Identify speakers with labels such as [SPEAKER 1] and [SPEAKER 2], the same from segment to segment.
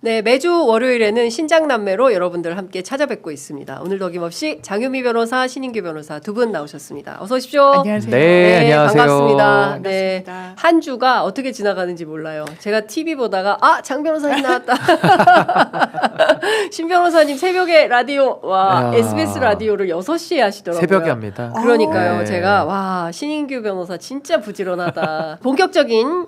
[SPEAKER 1] 네, 매주 월요일에는 신장남매로 여러분들 함께 찾아뵙고 있습니다. 오늘도 어김없이 장유미 변호사, 신인규 변호사 두 분 나오셨습니다. 어서 오십시오.
[SPEAKER 2] 안녕하세요.
[SPEAKER 3] 네, 안녕하세요.
[SPEAKER 1] 반갑습니다. 네,
[SPEAKER 2] 반갑습니다.
[SPEAKER 1] 한 주가 어떻게 지나가는지 몰라요. 제가 TV 보다가 장 변호사님 나왔다. 신 변호사님 새벽에 라디오 SBS 라디오를 6시에 하시더라고요.
[SPEAKER 3] 새벽에 합니다.
[SPEAKER 1] 그러니까요.
[SPEAKER 3] 네.
[SPEAKER 1] 제가 신인규 변호사 진짜 부지런하다. 본격적인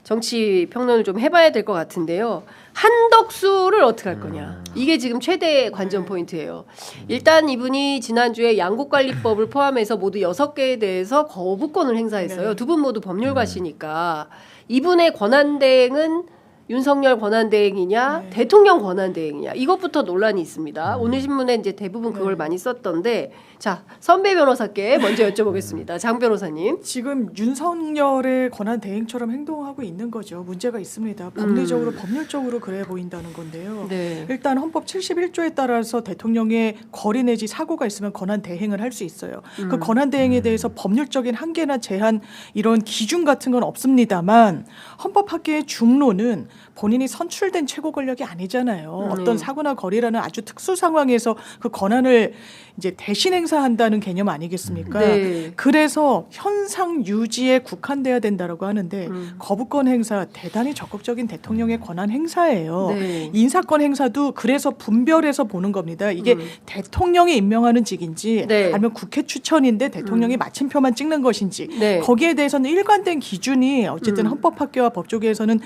[SPEAKER 1] 정치 평론을 좀 해봐야 될 것 같은데요. 한덕수를 어떻게 할 거냐. 이게 지금 최대 관전 포인트예요. 일단 이분이 지난주에 양국관리법을 포함해서 모두 6개에 대해서 거부권을 행사했어요. 두 분 모두 법률가시니까 이분의 권한대행은 윤석열 권한대행이냐 대통령 권한대행이냐 이것부터 논란이 있습니다. 오늘 신문에 이제 대부분 그걸 많이 썼던데 자 선배 변호사께 먼저 여쭤보겠습니다. 장 변호사님.
[SPEAKER 2] 지금 윤석열의 권한 대행처럼 행동하고 있는 거죠. 문제가 있습니다. 법리적으로 법률적으로 그래 보인다는 건데요.
[SPEAKER 1] 네.
[SPEAKER 2] 일단 헌법 71조에 따라서 대통령의 거리 내지 사고가 있으면 권한 대행을 할 수 있어요. 그 권한 대행에 대해서 법률적인 한계나 제한 이런 기준 같은 건 없습니다만 헌법학계의 중론은 본인이 선출된 최고 권력이 아니잖아요. 어떤 사고나 거리라는 아주 특수 상황에서 그 권한을 이제 대신 행사한다는 개념 아니겠습니까?
[SPEAKER 1] 네.
[SPEAKER 2] 그래서 현상 유지에 국한돼야 된다라고 하는데 거부권 행사 대단히 적극적인 대통령의 권한 행사예요.
[SPEAKER 1] 네.
[SPEAKER 2] 인사권 행사도 그래서 분별해서 보는 겁니다. 이게 대통령이 임명하는 직인지
[SPEAKER 1] 네.
[SPEAKER 2] 아니면 국회 추천인데 대통령이 마침표만 찍는 것인지
[SPEAKER 1] 네.
[SPEAKER 2] 거기에 대해서는 일관된 기준이 어쨌든 헌법학계와 법조계에서는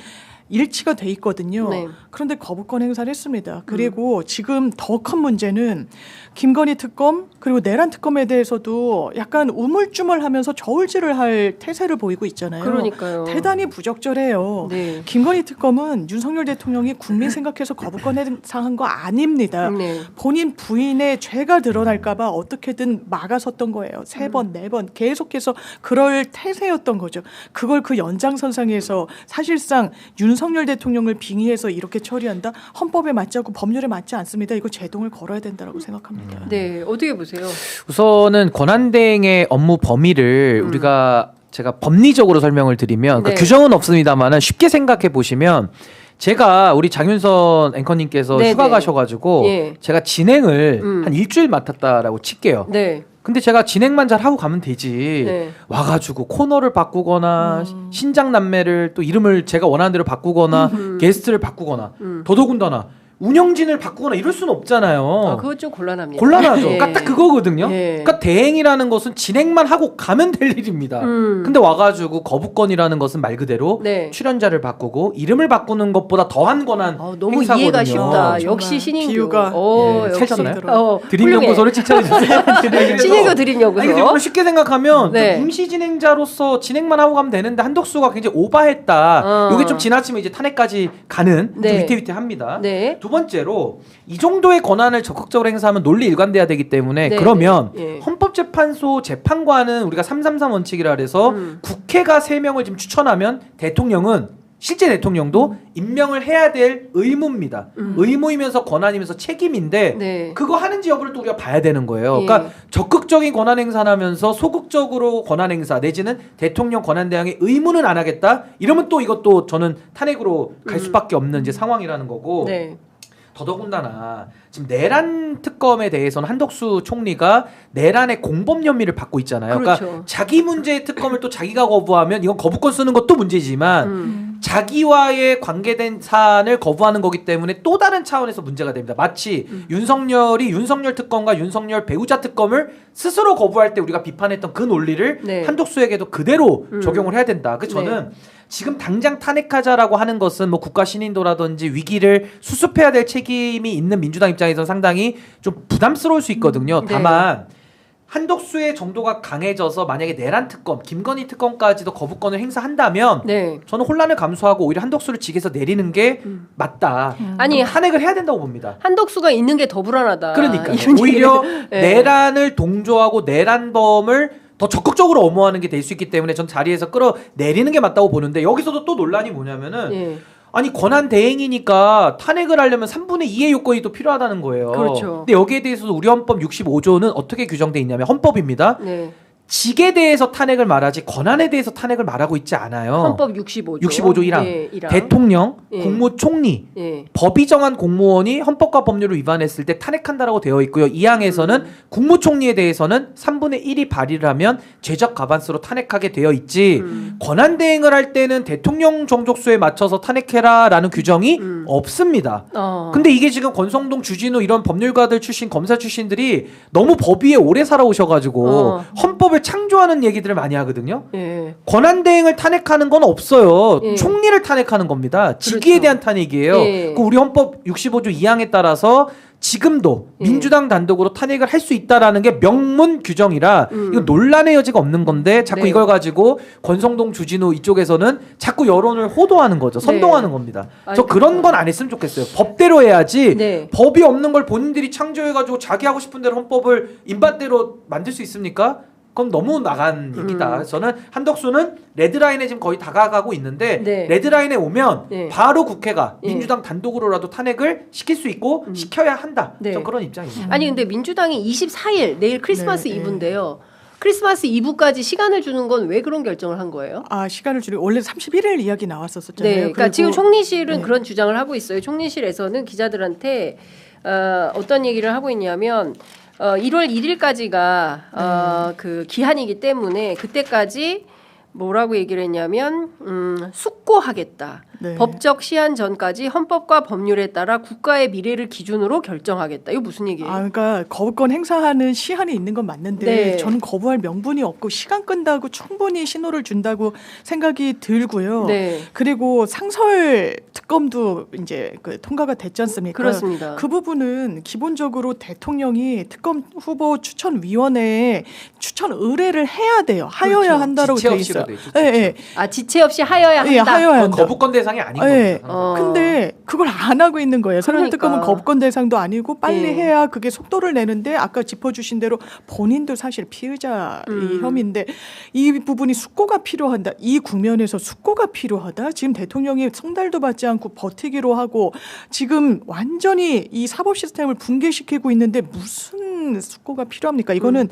[SPEAKER 2] 일치가 돼 있거든요.
[SPEAKER 1] 네.
[SPEAKER 2] 그런데 거부권 행사를 했습니다. 그리고 지금 더 큰 문제는 김건희 특검 그리고 내란 특검에 대해서도 약간 우물쭈물하면서 저울질을 할 태세를 보이고 있잖아요.
[SPEAKER 1] 그러니까요.
[SPEAKER 2] 대단히 부적절해요.
[SPEAKER 1] 네.
[SPEAKER 2] 김건희 특검은 윤석열 대통령이 국민 생각해서 거부권 행사한 거 아닙니다.
[SPEAKER 1] 네.
[SPEAKER 2] 본인 부인의 죄가 드러날까 봐 어떻게든 막아섰던 거예요. 3번, 4번 계속해서 그럴 태세였던 거죠. 그걸 그 연장선상에서 사실상 윤석열 대통령을 빙의해서 이렇게 처리한다? 헌법에 맞지 않고 법률에 맞지 않습니다. 이거 제동을 걸어야 된다고 생각합니다.
[SPEAKER 1] 네, 어떻게 보세요?
[SPEAKER 3] 우선은 권한대행의 업무 범위를 제가 법리적으로 설명을 드리면
[SPEAKER 1] 네.
[SPEAKER 3] 규정은 없습니다만은 쉽게 생각해 보시면 제가 우리 장윤선 앵커님께서
[SPEAKER 1] 네,
[SPEAKER 3] 휴가
[SPEAKER 1] 네.
[SPEAKER 3] 가셔가지고
[SPEAKER 1] 예.
[SPEAKER 3] 제가 진행을 한 일주일 맡았다라고 칠게요.
[SPEAKER 1] 네.
[SPEAKER 3] 근데 제가 진행만 잘 하고 가면 되지.
[SPEAKER 1] 네.
[SPEAKER 3] 와가지고 코너를 바꾸거나 신장남매를 또 이름을 제가 원하는 대로 바꾸거나 게스트를 바꾸거나 더더군다나 운영진을 바꾸거나 이럴 수는 없잖아요.
[SPEAKER 1] 그거 좀 곤란합니다.
[SPEAKER 3] 곤란하죠.
[SPEAKER 1] 예.
[SPEAKER 3] 그러니까 딱 그거거든요.
[SPEAKER 1] 예.
[SPEAKER 3] 그러니까 대행이라는 것은 진행만 하고 가면 될 일입니다. 근데 와가지고 거부권이라는 것은 말 그대로
[SPEAKER 1] 네.
[SPEAKER 3] 출연자를 바꾸고 이름을 바꾸는 것보다 더한 권한
[SPEAKER 1] 너무
[SPEAKER 3] 행사거든요.
[SPEAKER 1] 이해가 쉽다.
[SPEAKER 2] 정말
[SPEAKER 1] 역시 신인규.
[SPEAKER 2] 비유가
[SPEAKER 3] 예, 찰졌나요?
[SPEAKER 2] 들어요.
[SPEAKER 3] 드림연구소를 칭찬해주세요.
[SPEAKER 1] 신인규 드림연구소.
[SPEAKER 3] 아니, 근데 쉽게 생각하면
[SPEAKER 1] 네.
[SPEAKER 3] 좀 임시 진행자로서 진행만 하고 가면 되는데 한덕수가 굉장히 오바했다. 이게 좀 지나치면 이제 탄핵까지 가는 좀
[SPEAKER 1] 네.
[SPEAKER 3] 위태위태합니다.
[SPEAKER 1] 네.
[SPEAKER 3] 두 번째로 이 정도의 권한을 적극적으로 행사하면 논리 일관돼야 되기 때문에
[SPEAKER 1] 네,
[SPEAKER 3] 그러면
[SPEAKER 1] 네. 예.
[SPEAKER 3] 헌법재판소 재판관은 우리가 333 원칙이라 그래서 국회가 3명을 지금 추천하면 대통령은 실제 대통령도 임명을 해야 될 의무입니다. 의무이면서 권한이면서 책임인데
[SPEAKER 1] 네.
[SPEAKER 3] 그거 하는지 여부를 또 우리가 봐야 되는 거예요.
[SPEAKER 1] 예.
[SPEAKER 3] 그러니까 적극적인 권한 행사하면서 소극적으로 권한 행사 내지는 대통령 권한 대항의 의무는 안 하겠다. 이러면 또 이것도 저는 탄핵으로 갈 수밖에 없는 이제 상황이라는 거고.
[SPEAKER 1] 네.
[SPEAKER 3] 더더군다나 지금 내란 특검에 대해서는 한덕수 총리가 내란의 공범 혐의를 받고 있잖아요.
[SPEAKER 1] 그렇죠.
[SPEAKER 3] 그러니까 자기 문제의 특검을 또 자기가 거부하면 이건 거부권 쓰는 것도 문제지만 자기와의 관계된 사안을 거부하는 거기 때문에 또 다른 차원에서 문제가 됩니다. 마치 윤석열이 윤석열 특검과 윤석열 배우자 특검을 스스로 거부할 때 우리가 비판했던 그 논리를
[SPEAKER 1] 네.
[SPEAKER 3] 한덕수에게도 그대로 적용을 해야 된다. 그래서 저는
[SPEAKER 1] 네.
[SPEAKER 3] 지금 당장 탄핵하자라고 하는 것은 뭐 국가 신인도라든지 위기를 수습해야 될 책임이 있는 민주당 입장에서 상당히 좀 부담스러울 수 있거든요.
[SPEAKER 1] 네.
[SPEAKER 3] 다만 한덕수의 정도가 강해져서 만약에 내란 특검, 김건희 특검까지도 거부권을 행사한다면
[SPEAKER 1] 네.
[SPEAKER 3] 저는 혼란을 감수하고 오히려 한덕수를 직에서 내리는 게 맞다.
[SPEAKER 1] 아니
[SPEAKER 3] 탄핵을 해야 된다고 봅니다.
[SPEAKER 1] 한덕수가 있는 게 더 불안하다.
[SPEAKER 3] 그러니까
[SPEAKER 1] 이런
[SPEAKER 3] 오히려
[SPEAKER 1] 얘기를- 네.
[SPEAKER 3] 내란을 동조하고 내란범을 더 적극적으로 엄호하는 게 될 수 있기 때문에 전 자리에서 끌어내리는 게 맞다고 보는데 여기서도 또 논란이 뭐냐면은
[SPEAKER 1] 예.
[SPEAKER 3] 아니 권한 대행이니까 탄핵을 하려면 3분의 2의 요건이 또 필요하다는 거예요.
[SPEAKER 1] 그렇죠.
[SPEAKER 3] 근데 여기에 대해서도 우리 헌법 65조는 어떻게 규정돼 있냐면 헌법입니다.
[SPEAKER 1] 네.
[SPEAKER 3] 직에 대해서 탄핵을 말하지 권한에 대해서 탄핵을 말하고 있지 않아요.
[SPEAKER 1] 헌법 65조.
[SPEAKER 3] 65조 1항.
[SPEAKER 1] 예, 1항.
[SPEAKER 3] 대통령,
[SPEAKER 1] 예.
[SPEAKER 3] 국무총리,
[SPEAKER 1] 예.
[SPEAKER 3] 법이 정한 공무원이 헌법과 법률을 위반했을 때 탄핵한다라고 되어 있고요. 2항에서는 국무총리에 대해서는 3분의 1이 발의를 하면 죄적 과반수로 탄핵하게 되어 있지 권한 대행을 할 때는 대통령 정족수에 맞춰서 탄핵해라라는 규정이 없습니다. 근데 이게 지금 권성동, 주진우 이런 법률가들 출신, 검사 출신들이 너무 법 위에 오래 살아오셔가지고 헌법을 창조하는 얘기들을 많이 하거든요.
[SPEAKER 1] 예.
[SPEAKER 3] 권한 대행을 탄핵하는 건 없어요.
[SPEAKER 1] 예.
[SPEAKER 3] 총리를 탄핵하는 겁니다. 직위에
[SPEAKER 1] 그렇죠.
[SPEAKER 3] 대한 탄핵이에요.
[SPEAKER 1] 예.
[SPEAKER 3] 그 우리 헌법 65조 2항에 따라서 지금도
[SPEAKER 1] 예.
[SPEAKER 3] 민주당 단독으로 탄핵을 할 수 있다라는 게 명문 규정이라 이거 논란의 여지가 없는 건데 자꾸
[SPEAKER 1] 네.
[SPEAKER 3] 이걸 가지고 권성동, 주진우 이쪽에서는 자꾸 여론을 호도하는 거죠. 선동하는
[SPEAKER 1] 네.
[SPEAKER 3] 겁니다.
[SPEAKER 1] 아니,
[SPEAKER 3] 저 그런 건 안 했으면 좋겠어요. 법대로 해야지.
[SPEAKER 1] 네.
[SPEAKER 3] 법이 없는 걸 본인들이 창조해가지고 자기 하고 싶은 대로 헌법을 입맛대로 만들 수 있습니까? 그럼 너무 나간 얘기다. 저는 한덕수는 레드라인에 지금 거의 다가가고 있는데
[SPEAKER 1] 네.
[SPEAKER 3] 레드라인에 오면
[SPEAKER 1] 네.
[SPEAKER 3] 바로 국회가
[SPEAKER 1] 네.
[SPEAKER 3] 민주당 단독으로라도 탄핵을 시킬 수 있고 시켜야 한다.
[SPEAKER 1] 네.
[SPEAKER 3] 전 그런 입장입니다.
[SPEAKER 1] 아니 근데 민주당이 24일 내일 크리스마스
[SPEAKER 2] 네, 네.
[SPEAKER 1] 이브인데요. 크리스마스 이브까지 시간을 주는 건 왜 그런 결정을 한 거예요?
[SPEAKER 2] 시간을 줄이고 원래 31일 이야기 나왔었잖아요.
[SPEAKER 1] 네, 그러니까 지금 총리실은
[SPEAKER 2] 네.
[SPEAKER 1] 그런 주장을 하고 있어요. 총리실에서는 기자들한테 어떤 얘기를 하고 있냐면 1월 1일까지가 그 기한이기 때문에 그때까지 뭐라고 얘기를 했냐면 숙고하겠다.
[SPEAKER 2] 네.
[SPEAKER 1] 법적 시한 전까지 헌법과 법률에 따라 국가의 미래를 기준으로 결정하겠다. 이거 무슨 얘기예요?
[SPEAKER 2] 그러니까 거부권 행사하는 시한이 있는 건 맞는데
[SPEAKER 1] 네.
[SPEAKER 2] 저는 거부할 명분이 없고 시간 끈다고 충분히 신호를 준다고 생각이 들고요.
[SPEAKER 1] 네.
[SPEAKER 2] 그리고 상설 특검도 이제 그 통과가 됐지 않습니까?
[SPEAKER 1] 그렇습니다.
[SPEAKER 2] 그 부분은 기본적으로 대통령이 특검 후보 추천위원회에 추천 의뢰를 해야 돼요. 하여야
[SPEAKER 1] 그렇죠.
[SPEAKER 2] 한다라고
[SPEAKER 3] 지체
[SPEAKER 2] 돼
[SPEAKER 3] 없이로
[SPEAKER 2] 있어요.
[SPEAKER 3] 돼 있죠.
[SPEAKER 2] 예, 예.
[SPEAKER 1] 지체 없이 하여야 한다.
[SPEAKER 2] 예, 하여야 한다.
[SPEAKER 3] 거부권 대상이 아닌
[SPEAKER 2] 네.
[SPEAKER 3] 겁니다.
[SPEAKER 2] 근데 그걸 안 하고 있는 거예요.
[SPEAKER 1] 그러니까.
[SPEAKER 2] 상설특검은 거부권 대상도 아니고 빨리
[SPEAKER 1] 예.
[SPEAKER 2] 해야 그게 속도를 내는데 아까 짚어주신 대로 본인도 사실 피의자 이 혐의인데 이 부분이 숙고가 필요한다. 이 국면에서 숙고가 필요하다. 지금 대통령이 성달도 받지 않고 버티기로 하고 지금 완전히 이 사법 시스템을 붕괴시키고 있는데 무슨 숙고가 필요합니까? 이거는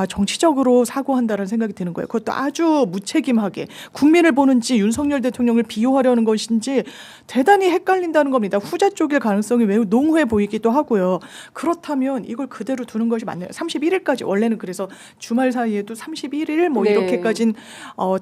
[SPEAKER 2] 정치적으로 사고한다는 생각이 드는 거예요. 그것도 아주 무책임하게 국민을 보는지 윤석열 대통령을 비호하려는 것인지 대단히 헷갈린다는 겁니다. 후자 쪽일 가능성이 매우 농후해 보이기도 하고요. 그렇다면 이걸 그대로 두는 것이 맞나요? 31일까지 원래는 그래서 주말 사이에도 31일 뭐
[SPEAKER 1] 네.
[SPEAKER 2] 이렇게까지는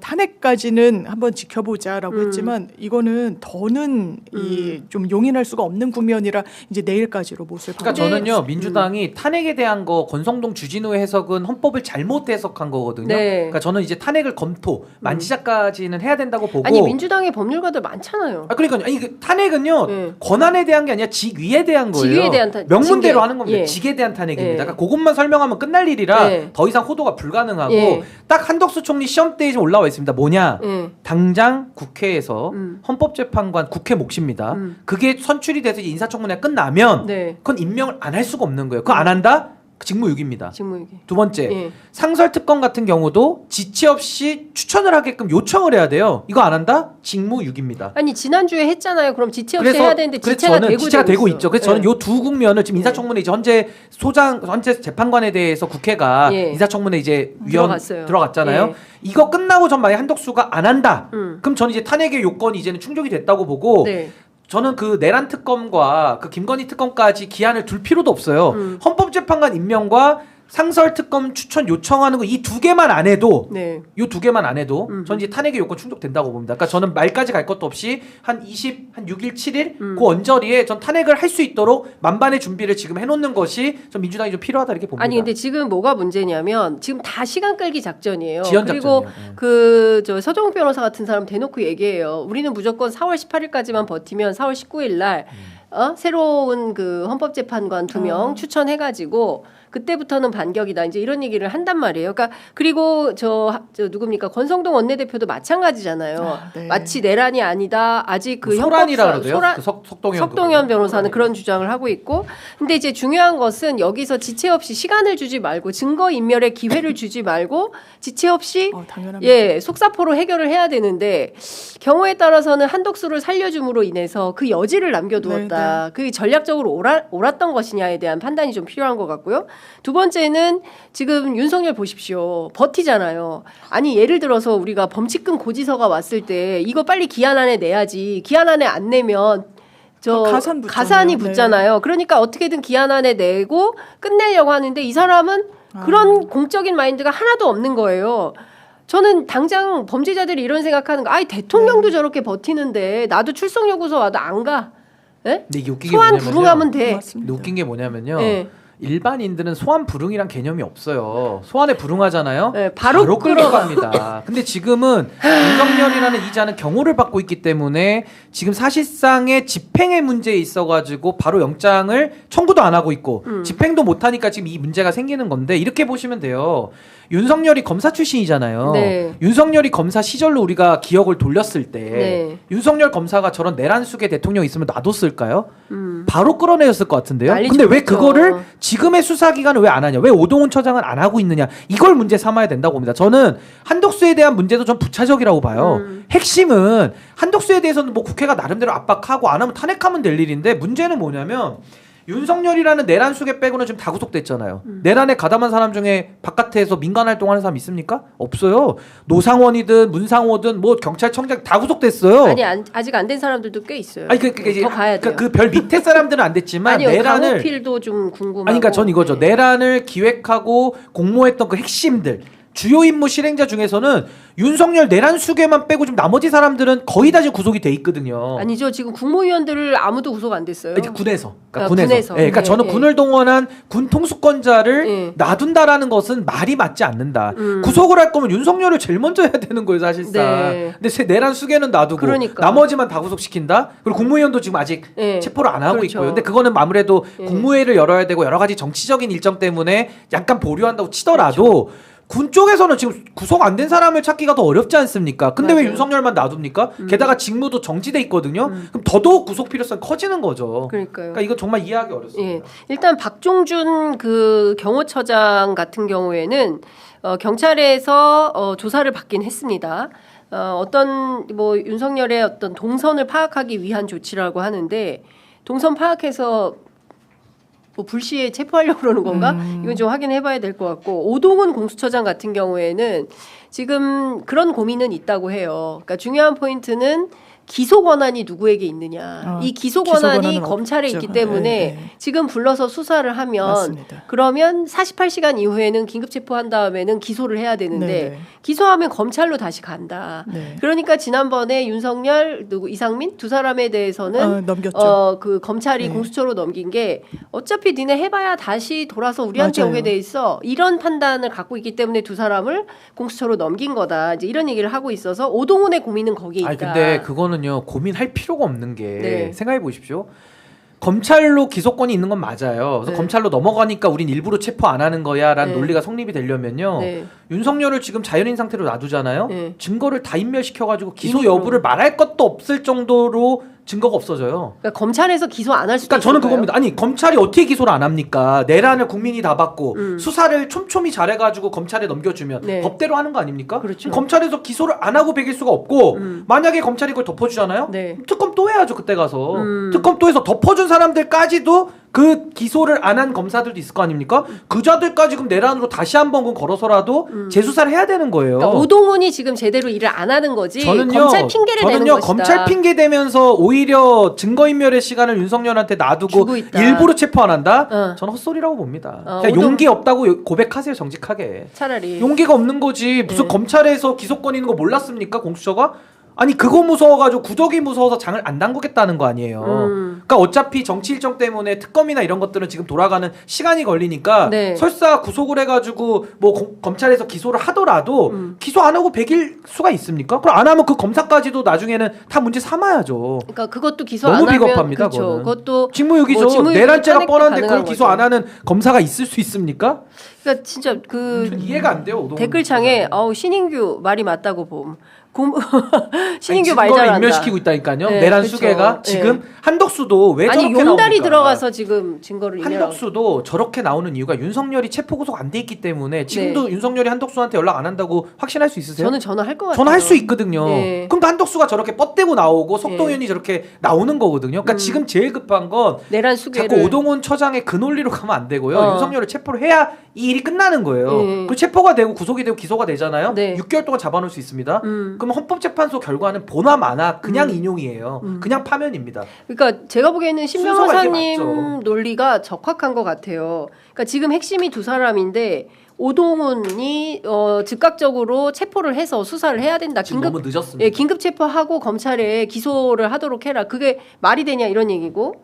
[SPEAKER 2] 탄핵까지는 한번 지켜보자라고 했지만 이거는 더는 이 좀 용인할 수가 없는 국면이라 이제 내일까지로 못을
[SPEAKER 3] 그러니까
[SPEAKER 1] 근데-
[SPEAKER 3] 저는요 민주당이 탄핵에 대한 거 권성동, 주진우의 해석은 헌법을 잘못 해석한 거거든요.
[SPEAKER 1] 네.
[SPEAKER 3] 그러니까 저는 이제 탄핵을 검토 만지작까지는 해야 된다고 보고.
[SPEAKER 1] 아니 민주당의 법률가들 많잖아요.
[SPEAKER 3] 그러니까요. 아니 그 탄핵은요
[SPEAKER 1] 네.
[SPEAKER 3] 권한에 대한 게 아니라 직위에 대한 거예요.
[SPEAKER 1] 직위에 대한
[SPEAKER 3] 명문대로
[SPEAKER 1] 징계.
[SPEAKER 3] 하는 겁니다.
[SPEAKER 1] 예.
[SPEAKER 3] 직에 대한 탄핵입니다.
[SPEAKER 1] 예.
[SPEAKER 3] 그러니까 그것만 설명하면 끝날 일이라
[SPEAKER 1] 예.
[SPEAKER 3] 더 이상 호도가 불가능하고
[SPEAKER 1] 예.
[SPEAKER 3] 딱 한덕수 총리 시험대에 지금 올라와 있습니다. 뭐냐?
[SPEAKER 1] 예.
[SPEAKER 3] 당장 국회에서 헌법재판관 국회 몫입니다. 그게 선출이 돼서 이제 인사청문회가 끝나면
[SPEAKER 1] 네.
[SPEAKER 3] 그건 임명을 안 할 수가 없는 거예요. 그거 안 한다? 직무유기입니다.
[SPEAKER 1] 직무유기.
[SPEAKER 3] 두 번째,
[SPEAKER 1] 예.
[SPEAKER 3] 상설특검 같은 경우도 지체 없이 추천을 하게끔 요청을 해야 돼요. 이거 안 한다? 직무유기입니다.
[SPEAKER 1] 아니 지난주에 했잖아요. 그럼 지체 없이 해야 되는데
[SPEAKER 3] 그래서
[SPEAKER 1] 지체가
[SPEAKER 3] 저는
[SPEAKER 1] 되고
[SPEAKER 3] 지체가 되고
[SPEAKER 1] 있어요.
[SPEAKER 3] 있죠. 그래서
[SPEAKER 1] 예.
[SPEAKER 3] 저는 요 두 국면을 지금 인사청문회 이제 현재 재판관에 대해서 국회가
[SPEAKER 1] 예.
[SPEAKER 3] 인사청문회 이제 위원
[SPEAKER 1] 들어갔어요.
[SPEAKER 3] 들어갔잖아요.
[SPEAKER 1] 예.
[SPEAKER 3] 이거 끝나고 전 만약 한덕수가 안 한다. 그럼 저는 이제 탄핵의 요건이 이제는 충족이 됐다고 보고
[SPEAKER 1] 네.
[SPEAKER 3] 저는 그 내란 특검과 그 김건희 특검까지 기한을 둘 필요도 없어요. 헌법재판관 임명과 상설 특검 추천 요청하는 거 이 두 개만 안 해도
[SPEAKER 1] 네.
[SPEAKER 3] 요 두 개만 안 해도 전 이제 탄핵의 요건 충족된다고 봅니다. 그러니까 저는 말까지 갈 것도 없이 한 6일, 7일 그 언저리에 전 탄핵을 할 수 있도록 만반의 준비를 지금 해놓는 것이 전 민주당이 좀 필요하다 이렇게 봅니다.
[SPEAKER 1] 아니 근데 지금 뭐가 문제냐면 지금 다 시간 끌기 작전이에요.
[SPEAKER 3] 지연
[SPEAKER 1] 그리고
[SPEAKER 3] 작전이에요.
[SPEAKER 1] 그 저 서정욱 변호사 같은 사람 대놓고 얘기해요. 우리는 무조건 4월 18일까지만 버티면 4월 19일 날 새로운 그 헌법재판관 2명 추천해가지고 그때부터는 반격이다. 이제 이런 얘기를 한단 말이에요. 그러니까 그리고 저 누굽니까 권성동 원내대표도 마찬가지잖아요.
[SPEAKER 2] 네.
[SPEAKER 1] 마치 내란이 아니다. 아직 그
[SPEAKER 3] 소란이라
[SPEAKER 1] 헌법상
[SPEAKER 3] 그러대요. 그 석동현
[SPEAKER 1] 석동현 변호사는 그런 주장을 하고 있고, 근데 이제 중요한 것은 여기서 지체 없이 시간을 주지 말고 증거 인멸의 기회를 주지 말고 지체 없이
[SPEAKER 2] 당연합니다.
[SPEAKER 1] 속사포로 해결을 해야 되는데 경우에 따라서는 한덕수를 살려줌으로 인해서 그 여지를 남겨두었다. 그게 전략적으로 옳았던 것이냐에 대한 판단이 좀 필요한 것 같고요. 두 번째는 지금 윤석열 보십시오. 버티잖아요. 아니 예를 들어서 우리가 범칙금 고지서가 왔을 때 이거 빨리 기한 안에 내야지. 기한 안에 안 내면
[SPEAKER 2] 가산 붙잖아요.
[SPEAKER 1] 가산이 붙잖아요. 그러니까 어떻게든 기한 안에 내고 끝내려고 하는데 이 사람은 그런 공적인 마인드가 하나도 없는 거예요. 저는 당장 범죄자들이 이런 생각하는 거. 아이 대통령도 저렇게 버티는데 나도 출석 요구서 와도 안 가. 예?
[SPEAKER 3] 근데 이게 웃긴 게
[SPEAKER 1] 소환
[SPEAKER 3] 뭐냐면요.
[SPEAKER 1] 불응하면 돼.
[SPEAKER 2] 맞습니다.
[SPEAKER 3] 웃긴 게 뭐냐면요.
[SPEAKER 1] 네.
[SPEAKER 3] 일반인들은 소환 불응이란 개념이 없어요. 소환에 불응하잖아요.
[SPEAKER 1] 네, 바로
[SPEAKER 3] 끌려갑니다. 근데 지금은 윤석열이라는 이자는 경호를 받고 있기 때문에 지금 사실상의 집행의 문제에 있어가지고 바로 영장을 청구도 안 하고 있고 집행도 못하니까 지금 이 문제가 생기는 건데 이렇게 보시면 돼요. 윤석열이 검사 출신이잖아요.
[SPEAKER 1] 네.
[SPEAKER 3] 윤석열이 검사 시절로 우리가 기억을 돌렸을 때
[SPEAKER 1] 네.
[SPEAKER 3] 윤석열 검사가 저런 내란숙의 대통령 있으면 놔뒀을까요? 바로 끌어내렸을 것 같은데요.
[SPEAKER 1] 난리
[SPEAKER 3] 근데 왜
[SPEAKER 1] 쳤죠.
[SPEAKER 3] 그거를 지금의 수사기관은 왜 안 하냐? 왜 오동훈 처장은 안 하고 있느냐? 이걸 문제 삼아야 된다고 봅니다. 저는 한덕수에 대한 문제도 좀 부차적이라고 봐요. 핵심은 한덕수에 대해서는 뭐 국회가 나름대로 압박하고 안 하면 탄핵하면 될 일인데 문제는 뭐냐면 윤석열이라는 내란 수계 빼고는 지금 다 구속됐잖아요. 내란에 가담한 사람 중에 바깥에서 민간 활동하는 사람 있습니까? 없어요. 노상원이든 문상호든 뭐 경찰청장 다 구속됐어요.
[SPEAKER 1] 아니 아직 안 된 사람들도 꽤 있어요.
[SPEAKER 3] 아니
[SPEAKER 1] 더 가야 돼요.
[SPEAKER 3] 그 별 밑에 사람들은 안 됐지만
[SPEAKER 1] 아니요,
[SPEAKER 3] 내란을
[SPEAKER 1] 강호필도 좀 궁금하고.
[SPEAKER 3] 아니 그러니까 전 이거죠.
[SPEAKER 1] 네.
[SPEAKER 3] 내란을 기획하고 공모했던 그 핵심들 주요 임무 실행자 중에서는 윤석열 내란 수계만 빼고 좀 나머지 사람들은 거의 다 지금 구속이 돼 있거든요.
[SPEAKER 1] 아니죠. 지금 국무위원들을 아무도 구속 안 됐어요.
[SPEAKER 3] 이제 군에서.
[SPEAKER 1] 아, 군에서.
[SPEAKER 3] 예, 그러니까
[SPEAKER 1] 네,
[SPEAKER 3] 저는
[SPEAKER 1] 네.
[SPEAKER 3] 군을 동원한 군 통수권자를
[SPEAKER 1] 네.
[SPEAKER 3] 놔둔다라는 것은 말이 맞지 않는다. 구속을 할 거면 윤석열을 제일 먼저 해야 되는 거예요, 사실상.
[SPEAKER 1] 네.
[SPEAKER 3] 근데 내란 수계는 놔두고
[SPEAKER 1] 그러니까.
[SPEAKER 3] 나머지만 다 구속시킨다. 그리고 국무위원도 지금 아직
[SPEAKER 1] 네.
[SPEAKER 3] 체포를 안 하고
[SPEAKER 1] 그렇죠.
[SPEAKER 3] 있고요. 근데 그거는 아무래도
[SPEAKER 1] 네.
[SPEAKER 3] 국무회의를 열어야 되고 여러 가지 정치적인 일정 때문에 약간 보류한다고 치더라도
[SPEAKER 1] 그렇죠.
[SPEAKER 3] 군 쪽에서는 지금 구속 안 된 사람을 찾기가 더 어렵지 않습니까? 근데 왜
[SPEAKER 1] 맞아요.
[SPEAKER 3] 윤석열만 놔둡니까? 게다가 직무도 정지돼 있거든요. 그럼 더더욱 구속 필요성이 커지는 거죠.
[SPEAKER 1] 그러니까요.
[SPEAKER 3] 그러니까 이거 정말 이해하기 어렵습니다.
[SPEAKER 1] 예. 일단 박종준 그 경호처장 같은 경우에는 경찰에서 조사를 받긴 했습니다. 어떤 뭐 윤석열의 어떤 동선을 파악하기 위한 조치라고 하는데 동선 파악해서 뭐 불시에 체포하려고 그러는 건가? 이건 좀 확인해봐야 될 것 같고 오동훈 공수처장 같은 경우에는 지금 그런 고민은 있다고 해요. 그러니까 중요한 포인트는 기소 권한이 누구에게 있느냐. 이 기소 권한이
[SPEAKER 2] 권한은
[SPEAKER 1] 검찰에
[SPEAKER 2] 없죠.
[SPEAKER 1] 있기 때문에
[SPEAKER 2] 네.
[SPEAKER 1] 지금 불러서 수사를 하면
[SPEAKER 2] 맞습니다.
[SPEAKER 1] 그러면 48시간 이후에는 긴급 체포한 다음에는 기소를 해야 되는데
[SPEAKER 2] 네.
[SPEAKER 1] 기소하면 검찰로 다시 간다.
[SPEAKER 2] 네.
[SPEAKER 1] 그러니까 지난번에 윤석열 누구 이상민 두 사람에 대해서는
[SPEAKER 2] 넘겼죠.
[SPEAKER 1] 그 검찰이
[SPEAKER 2] 네.
[SPEAKER 1] 공수처로 넘긴 게 어차피 니네 해봐야 다시 돌아서 우리한테
[SPEAKER 2] 맞아요.
[SPEAKER 1] 오게 돼 있어. 이런 판단을 갖고 있기 때문에 두 사람을 공수처로 넘긴 거다. 이제 이런 얘기를 하고 있어서 오동훈의 고민은 거기에 있다.
[SPEAKER 3] 아니 근데 그거는요 고민할 필요가 없는 게
[SPEAKER 1] 네.
[SPEAKER 3] 생각해 보십시오. 검찰로 기소권이 있는 건 맞아요. 그래서
[SPEAKER 1] 네.
[SPEAKER 3] 검찰로 넘어가니까 우린 일부러 체포 안 하는 거야라는
[SPEAKER 1] 네.
[SPEAKER 3] 논리가 성립이 되려면요.
[SPEAKER 1] 네.
[SPEAKER 3] 윤석열을 지금 자연인 상태로 놔두잖아요.
[SPEAKER 1] 네.
[SPEAKER 3] 증거를 다 인멸시켜가지고 기소
[SPEAKER 1] 이미
[SPEAKER 3] 여부를 말할 것도 없을 정도로 증거가 없어져요.
[SPEAKER 1] 그러니까 검찰에서 기소 안 할 수도
[SPEAKER 3] 그러니까 저는
[SPEAKER 1] 있을까요?
[SPEAKER 3] 그겁니다. 아니 검찰이 어떻게 기소를 안 합니까? 내란을 국민이 다 받고 수사를 촘촘히 잘해가지고 검찰에 넘겨주면
[SPEAKER 1] 네.
[SPEAKER 3] 법대로 하는 거 아닙니까?
[SPEAKER 1] 그렇죠.
[SPEAKER 3] 그럼 검찰에서 기소를 안 하고 베길 수가 없고 만약에 검찰이 그걸 덮어주잖아요.
[SPEAKER 1] 네.
[SPEAKER 3] 특검 또 해야죠 그때 가서. 특검 또 해서 덮어준 사람들까지도 그 기소를 안 한 검사들도 있을 거 아닙니까? 그자들까지 그럼 내란으로 다시 한 번 걸어서라도 재수사를 해야 되는 거예요.
[SPEAKER 1] 그러니까 오동훈이 지금 제대로 일을 안 하는 거지.
[SPEAKER 3] 저는요,
[SPEAKER 1] 검찰 핑계를 내는 것이다.
[SPEAKER 3] 검찰 핑계 대면서 오히려 증거인멸의 시간을 윤석열한테 놔두고
[SPEAKER 1] 주고 있다.
[SPEAKER 3] 일부러 체포 안 한다?
[SPEAKER 1] 어.
[SPEAKER 3] 저는 헛소리라고 봅니다.
[SPEAKER 1] 어,
[SPEAKER 3] 그냥
[SPEAKER 1] 오동-
[SPEAKER 3] 용기 없다고 고백하세요 정직하게.
[SPEAKER 1] 차라리.
[SPEAKER 3] 용기가 없는 거지. 무슨
[SPEAKER 1] 네.
[SPEAKER 3] 검찰에서 기소권 있는 거 몰랐습니까 공수처가? 아니 그거 무서워가지고 구독이 무서워서 장을 안 담그겠다는 거 아니에요. 그러니까 어차피 정치 일정 때문에 특검이나 이런 것들은 지금 돌아가는 시간이 걸리니까
[SPEAKER 1] 네.
[SPEAKER 3] 설사 구속을 해가지고 뭐 검찰에서 기소를 하더라도 기소 안 하고 배길 수가 있습니까? 그럼 안 하면 그 검사까지도 나중에는 다 문제 삼아야죠.
[SPEAKER 1] 그러니까 그것도 기소
[SPEAKER 3] 너무
[SPEAKER 1] 안 하면
[SPEAKER 3] 비겁합니다,
[SPEAKER 1] 그렇죠.
[SPEAKER 3] 그거는.
[SPEAKER 1] 그것도
[SPEAKER 3] 직무유기죠.
[SPEAKER 1] 뭐 직무유기
[SPEAKER 3] 내란죄가
[SPEAKER 1] 탄핵도
[SPEAKER 3] 뻔한데 그걸
[SPEAKER 1] 가능한
[SPEAKER 3] 기소
[SPEAKER 1] 거죠.
[SPEAKER 3] 안 하는 검사가 있을 수 있습니까?
[SPEAKER 1] 그러니까 진짜 그
[SPEAKER 3] 전 이해가 안 돼요. 오동훈
[SPEAKER 1] 댓글창에
[SPEAKER 3] 검사는.
[SPEAKER 1] 신인규 말이 맞다고 봄. 신인규
[SPEAKER 3] 아니,
[SPEAKER 1] 말
[SPEAKER 3] 증거를
[SPEAKER 1] 잘한다.
[SPEAKER 3] 인멸시키고 있다니까요.
[SPEAKER 1] 네,
[SPEAKER 3] 내란
[SPEAKER 1] 그쵸.
[SPEAKER 3] 수계가 지금 한덕수도 왜
[SPEAKER 1] 아니
[SPEAKER 3] 저렇게
[SPEAKER 1] 용달이
[SPEAKER 3] 나옵니까?
[SPEAKER 1] 들어가서 지금 증거를 인멸하고.
[SPEAKER 3] 한덕수도 저렇게 나오는 이유가 윤석열이 체포 구속 안 돼 있기 때문에 지금도 윤석열이 한덕수한테 연락 안 한다고 확신할 수 있으세요?
[SPEAKER 1] 저는 전화할 것 같아요.
[SPEAKER 3] 전화할 수 있거든요.
[SPEAKER 1] 네.
[SPEAKER 3] 그럼 한덕수가 저렇게 뻗대고 나오고 석동현이 저렇게 나오는 거거든요. 그러니까 지금 제일 급한 건
[SPEAKER 1] 내란 수계를
[SPEAKER 3] 자꾸 오동훈 처장의 그 논리로 가면 안 되고요. 윤석열을 체포를 해야 이 일이 끝나는 거예요.
[SPEAKER 1] 네.
[SPEAKER 3] 그 체포가 되고 구속이 되고 기소가 되잖아요.
[SPEAKER 1] 네.
[SPEAKER 3] 6개월 동안 잡아놓을 수 있습니다. 그럼 헌법재판소 결과는 보나 마나 그냥 인용이에요. 그냥 파면입니다.
[SPEAKER 1] 그러니까 제가 보기에는 신
[SPEAKER 3] 순서가 이게
[SPEAKER 1] 변호사님
[SPEAKER 3] 맞죠.
[SPEAKER 1] 논리가 적확한 것 같아요. 그러니까 지금 핵심이 두 사람인데 오동훈이 즉각적으로 체포를 해서 수사를 해야 된다.
[SPEAKER 3] 지금 너무 늦었습니다.
[SPEAKER 1] 예, 긴급 체포하고 검찰에 기소를 하도록 해라. 그게 말이 되냐 이런 얘기고.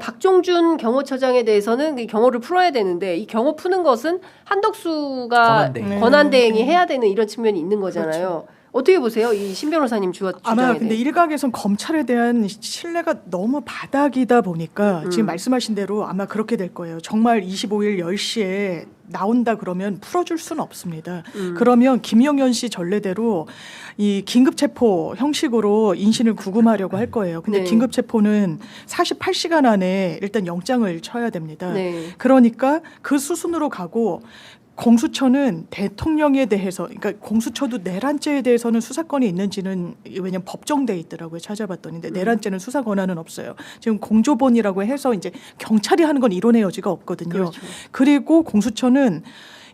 [SPEAKER 1] 박종준 경호처장에 대해서는 이 경호를 풀어야 되는데 이 경호 푸는 것은 한덕수가
[SPEAKER 3] 권한대행.
[SPEAKER 1] 권한대행이 해야 되는 이런 측면이 있는 거잖아요. 어떻게 보세요? 이 신 변호사님 주장에
[SPEAKER 2] 아마 근데
[SPEAKER 1] 대해.
[SPEAKER 2] 일각에선 검찰에 대한 신뢰가 너무 바닥이다 보니까 지금 말씀하신 대로 아마 그렇게 될 거예요. 정말 25일 10시에 나온다 그러면 풀어줄 수는 없습니다. 그러면 김용현 씨 전례대로 이 긴급 체포 형식으로 인신을 구금하려고 할 거예요. 근데
[SPEAKER 1] 네.
[SPEAKER 2] 긴급 체포는 48시간 안에 일단 영장을 쳐야 됩니다.
[SPEAKER 1] 네.
[SPEAKER 2] 그러니까 그 수순으로 가고 공수처는 대통령에 대해서, 그러니까 공수처도 내란죄에 대해서는 수사권이 있는지는 왜냐면 법정돼 있더라고요. 찾아봤더니 근데 내란죄는 수사 권한은 없어요. 지금 공조본이라고 해서 이제 경찰이 하는 건 이론의 여지가 없거든요.
[SPEAKER 1] 그렇죠.
[SPEAKER 2] 그리고 공수처는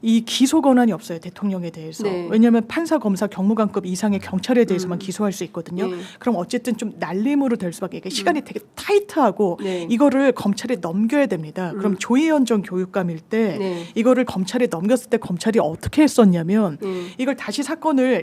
[SPEAKER 2] 이 기소 권한이 없어요. 대통령에 대해서.
[SPEAKER 1] 네.
[SPEAKER 2] 왜냐하면 판사, 검사, 경무관급 이상의 경찰에 대해서만 기소할 수 있거든요.
[SPEAKER 1] 네.
[SPEAKER 2] 그럼 어쨌든 좀 날림으로 될 수밖에. 그러니까 시간이 되게 타이트하고
[SPEAKER 1] 네.
[SPEAKER 2] 이거를 검찰에 넘겨야 됩니다. 그럼 조희연 전 교육감일 때
[SPEAKER 1] 네.
[SPEAKER 2] 이거를 검찰에 넘겼을 때 검찰이 어떻게 했었냐면 이걸 다시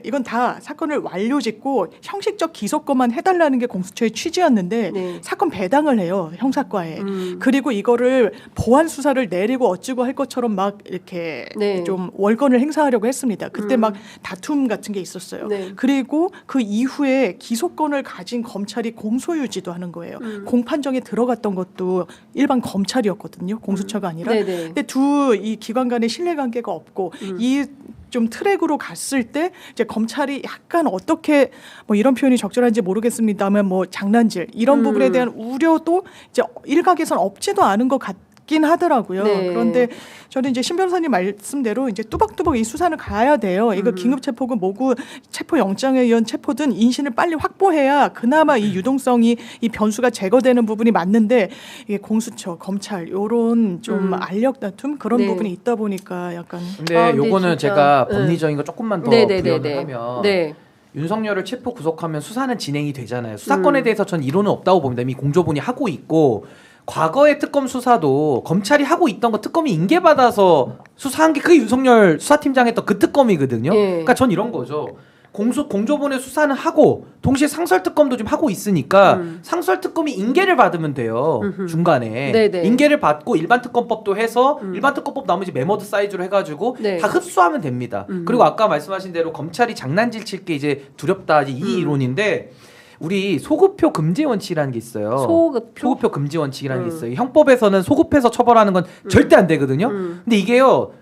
[SPEAKER 2] 이건 다 사건을 완료짓고 형식적 기소권만 해달라는 게 공수처의 취지였는데
[SPEAKER 1] 네.
[SPEAKER 2] 사건 배당을 해요. 형사과에. 그리고 이거를 보안 수사를 내리고 어찌고 할 것처럼 막 이렇게
[SPEAKER 1] 네.
[SPEAKER 2] 좀 월권을 행사하려고 했습니다. 그때 막 다툼 같은 게 있었어요.
[SPEAKER 1] 네.
[SPEAKER 2] 그리고 그 이후에 기소권을 가진 검찰이 공소유지도 하는 거예요. 공판정에 들어갔던 것도 일반 검찰이었거든요. 공수처가 아니라.
[SPEAKER 1] 네네.
[SPEAKER 2] 근데 두 이 기관 간의 신뢰관계가 없고 이 좀 트랙으로 갔을 때 이제 검찰이 약간 어떻게 뭐 이런 표현이 적절한지 모르겠습니다만 뭐 장난질 이런 부분에 대한 우려도 이제 일각에선 없지도 않은 것 같긴 하더라고요.
[SPEAKER 1] 네.
[SPEAKER 2] 그런데 저는 이제 신 변호사님 말씀대로 이제 뚜벅뚜벅 이 수사는 가야 돼요. 이거 긴급 체포고 뭐고 체포 영장에 의한 체포든 인신을 빨리 확보해야 그나마 이 유동성이 이 변수가 제거되는 부분이 맞는데 이게 공수처, 검찰 요런 좀 알력 다툼 그런
[SPEAKER 1] 네.
[SPEAKER 2] 부분이 있다 보니까 약간
[SPEAKER 3] 근데
[SPEAKER 1] 근데
[SPEAKER 3] 요거는
[SPEAKER 1] 진짜,
[SPEAKER 3] 제가
[SPEAKER 1] 네.
[SPEAKER 3] 법리적인 거 조금만 더
[SPEAKER 1] 네네네네.
[SPEAKER 3] 부연을 하면
[SPEAKER 1] 네.
[SPEAKER 3] 윤석열을 체포 구속하면 수사는 진행이 되잖아요. 수사권에 대해서 전 이론은 없다고 봅니다. 이미 공조본이 하고 있고 과거의 특검 수사도 검찰이 하고 있던 거 특검이 인계받아서 수사한 게 그게 윤석열 수사팀장 했던 그 특검이거든요.
[SPEAKER 1] 예.
[SPEAKER 3] 그러니까 전 이런 거죠. 공조본의 수사는 하고 동시에 상설특검도 좀 하고 있으니까 상설특검이 인계를 받으면 돼요. 중간에
[SPEAKER 1] 네네.
[SPEAKER 3] 인계를 받고 일반특검법도 해서 일반특검법 나머지 메모드 사이즈로 해가지고
[SPEAKER 1] 네.
[SPEAKER 3] 다 흡수하면 됩니다. 그리고 아까 말씀하신 대로 검찰이 장난질 칠 게 이제 두렵다 이 이론인데 우리 소급표 금지 원칙이라는 게 있어요.
[SPEAKER 1] 소급표?
[SPEAKER 3] 금지 원칙이라는 게 있어요. 형법에서는 소급해서 처벌하는 건 절대 안 되거든요. 근데 이게요.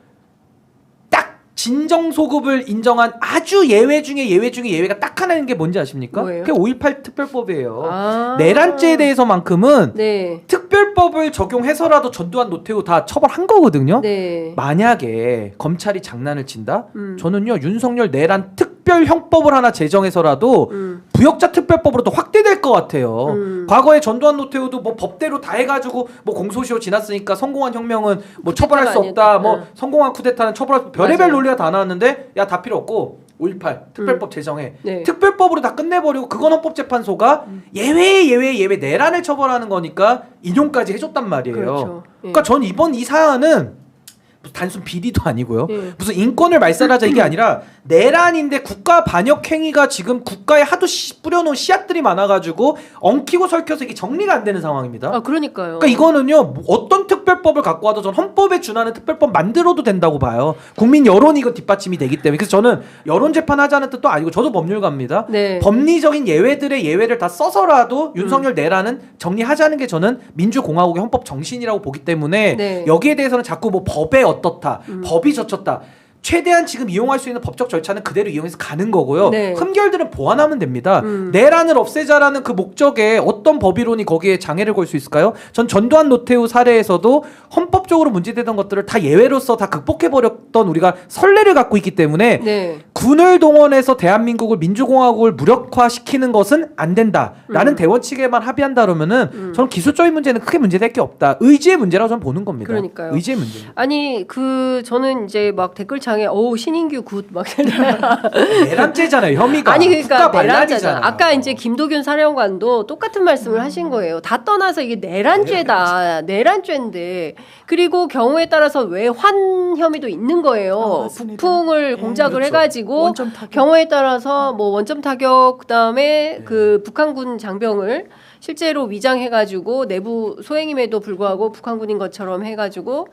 [SPEAKER 3] 딱 진정 소급을 인정한 아주 예외 중에 예외가 딱 하나 있는 게 뭔지 아십니까?
[SPEAKER 1] 뭐예요?
[SPEAKER 3] 그게 5.18 특별법이에요.
[SPEAKER 1] 아.
[SPEAKER 3] 내란죄에 대해서만큼은
[SPEAKER 1] 네.
[SPEAKER 3] 특별법을 적용해서라도 전두환 노태우 다 처벌한 거거든요.
[SPEAKER 1] 네.
[SPEAKER 3] 만약에 검찰이 장난을 친다? 저는요 윤석열 내란 특별 형법을 하나 제정해서라도 부역자 특별법으로도 확대될 것 같아요. 과거에 전두환 노태우도 뭐 법대로 다 해가지고 뭐 공소시효 지났으니까 성공한 혁명은 뭐 처벌할 수 없다.
[SPEAKER 1] 아니었다.
[SPEAKER 3] 뭐 성공한 쿠데타는 처벌할 수 별의별
[SPEAKER 1] 맞아요.
[SPEAKER 3] 논리가 다 나왔는데 야 다 필요 없고 5.18 특별법 제정해.
[SPEAKER 1] 네.
[SPEAKER 3] 특별법으로 다 끝내버리고 그건 헌법재판소가 예외 내란을 처벌하는 거니까 인용까지 해줬단 말이에요.
[SPEAKER 1] 그렇죠. 예.
[SPEAKER 3] 그러니까 전 이번 이 사안은 단순 비리도 아니고요.
[SPEAKER 1] 예.
[SPEAKER 3] 무슨 인권을 말살하자 이게 아니라 내란인데 국가 반역 행위가 지금 국가에 하도 뿌려놓은 씨앗들이 많아가지고 엉키고 설켜서 이게 정리가 안 되는 상황입니다.
[SPEAKER 1] 아 그러니까요.
[SPEAKER 3] 그러니까 이거는요 어떤 특별법을 갖고 와도 전 헌법에 준하는 특별법 만들어도 된다고 봐요. 국민 여론이 이거 뒷받침이 되기 때문에. 그래서 저는 여론 재판하자는 뜻도 아니고 저도 법률가입니다.
[SPEAKER 1] 네.
[SPEAKER 3] 법리적인 예외들의 예외를 다 써서라도 윤석열 내란은 정리하자는 게 저는 민주공화국의 헌법 정신이라고 보기 때문에
[SPEAKER 1] 네.
[SPEAKER 3] 여기에 대해서는 자꾸 뭐 법에 어떻다 법이 젖혔다 최대한 지금 이용할 수 있는 법적 절차는 그대로 이용해서 가는 거고요.
[SPEAKER 1] 네.
[SPEAKER 3] 흠결들은 보완하면 됩니다. 내란을 없애자라는 그 목적에 어떤 법이론이 거기에 장애를 걸 수 있을까요? 전 전두환 노태우 사례에서도 헌법적으로 문제되던 것들을 다 예외로서 다 극복해버렸던 우리가 선례를 갖고 있기 때문에
[SPEAKER 1] 네.
[SPEAKER 3] 군을 동원해서 대한민국을 민주공화국을 무력화시키는 것은 안 된다라는 대원 측에만 합의한다 그러면은 저는 기술적인 문제는 크게 문제될 게 없다. 의지의 문제라고 저는 보는 겁니다.
[SPEAKER 1] 그러니까요.
[SPEAKER 3] 의지의 문제.
[SPEAKER 1] 아니 저는 이제 막 댓글창에 신인규 굿 막
[SPEAKER 3] 내란죄잖아요. 혐의가.
[SPEAKER 1] 아니 그러니까
[SPEAKER 3] 국가
[SPEAKER 1] 내란죄잖아.
[SPEAKER 3] 반란이잖아요.
[SPEAKER 1] 아까 이제 김도균 사령관도 똑같은 말씀을 하신 거예요. 다 떠나서 이게 내란죄다. 내란죄인데 그리고 경우에 따라서 외환 혐의도 있는 거예요.
[SPEAKER 2] 맞습니다.
[SPEAKER 1] 북풍을
[SPEAKER 2] 예,
[SPEAKER 1] 공작을
[SPEAKER 3] 그렇죠.
[SPEAKER 1] 해가지고
[SPEAKER 2] 원점 타격.
[SPEAKER 1] 경우에 따라서 뭐 원점 타격 그다음에 그 북한군 장병을 실제로 위장해가지고 내부 소행임에도 불구하고 북한군인 것처럼 해가지고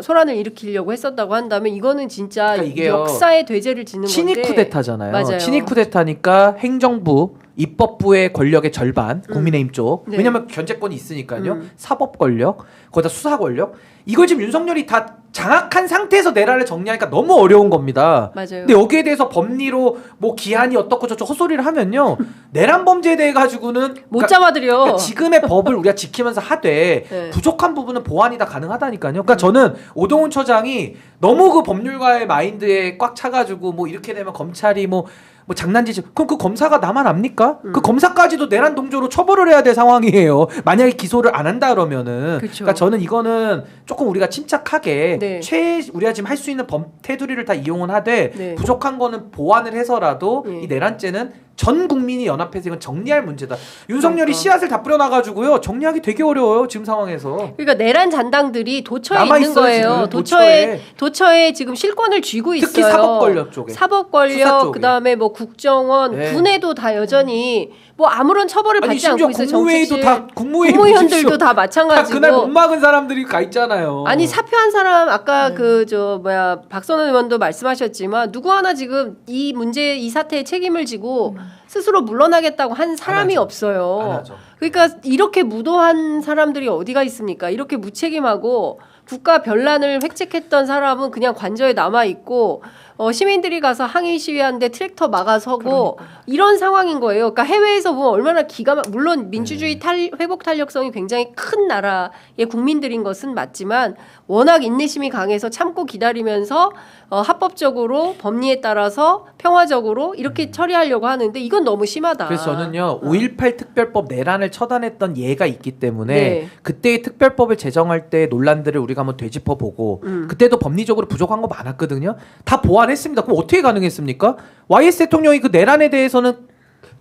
[SPEAKER 1] 소란을 일으키려고 했었다고 한다면 이거는 진짜
[SPEAKER 3] 그러니까 이게요.
[SPEAKER 1] 역사의 되죄를 짓는
[SPEAKER 3] 친위
[SPEAKER 1] 건데
[SPEAKER 3] 쿠데타잖아요.
[SPEAKER 1] 맞아요.
[SPEAKER 3] 친위 쿠데타니까 행정부, 입법부의 권력의 절반, 국민의힘 쪽.
[SPEAKER 1] 네.
[SPEAKER 3] 왜냐하면 견제권이 있으니까요. 사법 권력, 거기다 수사 권력. 이걸 지금 윤석열이 다 장악한 상태에서 내란을 정리하니까 너무 어려운 겁니다.
[SPEAKER 1] 맞아요.
[SPEAKER 3] 근데 여기에 대해서 법리로 뭐 기한이 어떻고 저쩌고 헛소리를 하면요. 내란 범죄에 대해 가지고는
[SPEAKER 1] 못 잡아들여.
[SPEAKER 3] 그러니까 지금의 법을 우리가 지키면서 하되
[SPEAKER 1] 네.
[SPEAKER 3] 부족한 부분은 보완이 다 가능하다니까요. 그러니까 저는 오동훈 처장이 너무 그 법률가의 마인드에 꽉 차가지고 뭐 이렇게 되면 검찰이 뭐 장난치지. 그럼 그 검사가 나만 압니까? 그 검사까지도 내란 동조로 처벌을 해야 될 상황이에요. 만약에 기소를 안 한다 그러면은.
[SPEAKER 1] 그쵸.
[SPEAKER 3] 그러니까 저는 이거는 조금 우리가 침착하게
[SPEAKER 1] 네.
[SPEAKER 3] 우리가 지금 할 수 있는 법 테두리를 다 이용은 하되
[SPEAKER 1] 네.
[SPEAKER 3] 부족한 거는 보완을 해서라도
[SPEAKER 1] 네.
[SPEAKER 3] 이 내란죄는 전 국민이 연합해서 이건 정리할 문제다. 윤석열이
[SPEAKER 1] 그러니까.
[SPEAKER 3] 씨앗을 다 뿌려놔가지고요. 정리하기 되게 어려워요. 지금 상황에서.
[SPEAKER 1] 그러니까 내란 잔당들이 도처에
[SPEAKER 3] 남아
[SPEAKER 1] 있는
[SPEAKER 3] 있어요,
[SPEAKER 1] 거예요.
[SPEAKER 3] 지금.
[SPEAKER 1] 도처에 지금 실권을 쥐고 있어요.
[SPEAKER 3] 특히 사법 권력 쪽에. 수사
[SPEAKER 1] 사법권력,
[SPEAKER 3] 쪽에.
[SPEAKER 1] 그다음에 뭐 국정원,
[SPEAKER 3] 네.
[SPEAKER 1] 군에도 다 여전히 뭐 아무런 처벌을
[SPEAKER 3] 아니
[SPEAKER 1] 받지
[SPEAKER 3] 심지어
[SPEAKER 1] 않고 있어요.
[SPEAKER 3] 국무회의도
[SPEAKER 1] 정치실.
[SPEAKER 3] 다 국무회의
[SPEAKER 1] 국무위원들도
[SPEAKER 3] 보십시오.
[SPEAKER 1] 다 마찬가지고.
[SPEAKER 3] 그날 못 막은 사람들이 가 있잖아요.
[SPEAKER 1] 아니 사표한 사람 아까
[SPEAKER 2] 네.
[SPEAKER 1] 박선원 의원도 말씀하셨지만 누구 하나 지금 이 문제 이 사태에 책임을 지고 스스로 물러나겠다고 한 사람이
[SPEAKER 3] 하죠. 안
[SPEAKER 1] 없어요.
[SPEAKER 3] 하죠.
[SPEAKER 1] 그러니까 이렇게 무도한 사람들이 어디가 있습니까? 이렇게 무책임하고 국가 변란을 획책했던 사람은 그냥 관저에 남아 있고 시민들이 가서 항의 시위하는데 트랙터 막아서고 이런 상황인 거예요. 그러니까 해외에서 보면 얼마나 물론 민주주의 회복 탄력성이 굉장히 큰 나라의 국민들인 것은 맞지만 워낙 인내심이 강해서 참고 기다리면서 합법적으로 법리에 따라서 평화적으로 이렇게 처리하려고 하는데 이건 너무 심하다.
[SPEAKER 3] 그래서 저는요 5.18 특별법 내란을 처단했던 예가 있기 때문에
[SPEAKER 1] 네.
[SPEAKER 3] 그때의 특별법을 제정할 때 논란들을 우리가 한번 되짚어보고 그때도 법리적으로 부족한 거 많았거든요. 다 보완했습니다. 그럼 어떻게 가능했습니까? YS 대통령이 그 내란에 대해서는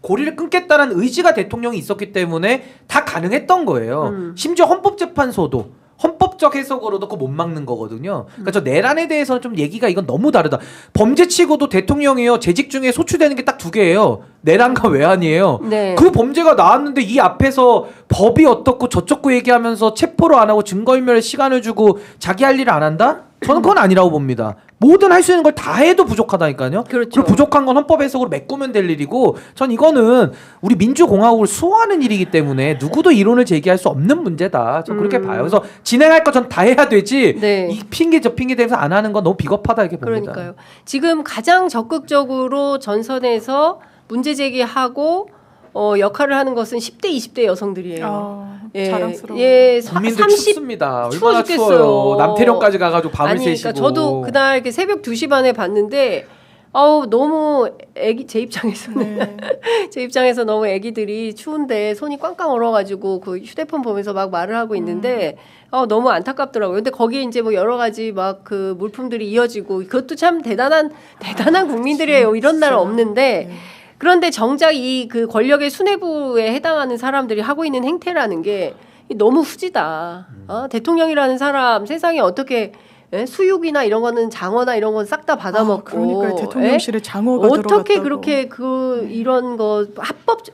[SPEAKER 3] 고리를 끊겠다는 의지가 대통령이 있었기 때문에 다 가능했던 거예요. 심지어 헌법재판소도 헌법적 해석으로도 그거 못 막는 거거든요. 그러니까 저 내란에 대해서는 좀 얘기가 이건 너무 다르다. 범죄치고도 대통령이요 재직 중에 소추되는 게 딱 두 개예요. 내란과 외환이에요.
[SPEAKER 1] 네.
[SPEAKER 3] 그 범죄가 나왔는데 이 앞에서 법이 어떻고 저쩌고 얘기하면서 체포를 안 하고 증거인멸에 시간을 주고 자기 할 일을 안 한다? 저는 그건 아니라고 봅니다. 뭐든 할 수 있는 걸 다 해도 부족하다니까요.
[SPEAKER 1] 그렇죠.
[SPEAKER 3] 그리고 부족한 건 헌법 해석으로 메꾸면 될 일이고 전 이거는 우리 민주공화국을 수호하는 일이기 때문에 누구도 이론을 제기할 수 없는 문제다. 전 그렇게 봐요. 그래서 진행할 거 전 다 해야 되지.
[SPEAKER 1] 네.
[SPEAKER 3] 이 핑계 저 핑계 대면서 안 하는 건 너무 비겁하다 이렇게 봅니다.
[SPEAKER 1] 그러니까요. 지금 가장 적극적으로 전선에서 문제 제기하고 역할을 하는 것은 10대, 20대 여성들이에요.
[SPEAKER 2] 자랑스러워.
[SPEAKER 3] 국민들
[SPEAKER 1] 30
[SPEAKER 3] 춥습니다.
[SPEAKER 1] 추워
[SPEAKER 3] 얼마나
[SPEAKER 1] 죽겠어요.
[SPEAKER 3] 추워요. 남태령까지 가가지고 밤을
[SPEAKER 1] 아니,
[SPEAKER 3] 새시고.
[SPEAKER 1] 그러니까 저도 그날 이렇게 새벽 2시 반에 봤는데 너무 제 입장에서는
[SPEAKER 2] 네.
[SPEAKER 1] 제 입장에서 너무 애기들이 추운데 손이 꽝꽝 얼어가지고 그 휴대폰 보면서 막 말을 하고 있는데 너무 안타깝더라고요. 근데 거기에 이제 뭐 여러 가지 막 그 물품들이 이어지고 그것도 참 대단한 국민들이에요. 이런 나라 없는데.
[SPEAKER 2] 네.
[SPEAKER 1] 그런데 정작 이 그 권력의 수뇌부에 해당하는 사람들이 하고 있는 행태라는 게 너무 후지다. 대통령이라는 사람 세상에 어떻게 수육이나 이런 거는 장어나 이런 건 싹 다 받아먹고
[SPEAKER 2] 그러니까 대통령실에 장어가
[SPEAKER 1] 어떻게
[SPEAKER 2] 들어갔다고.
[SPEAKER 1] 그렇게 이런 거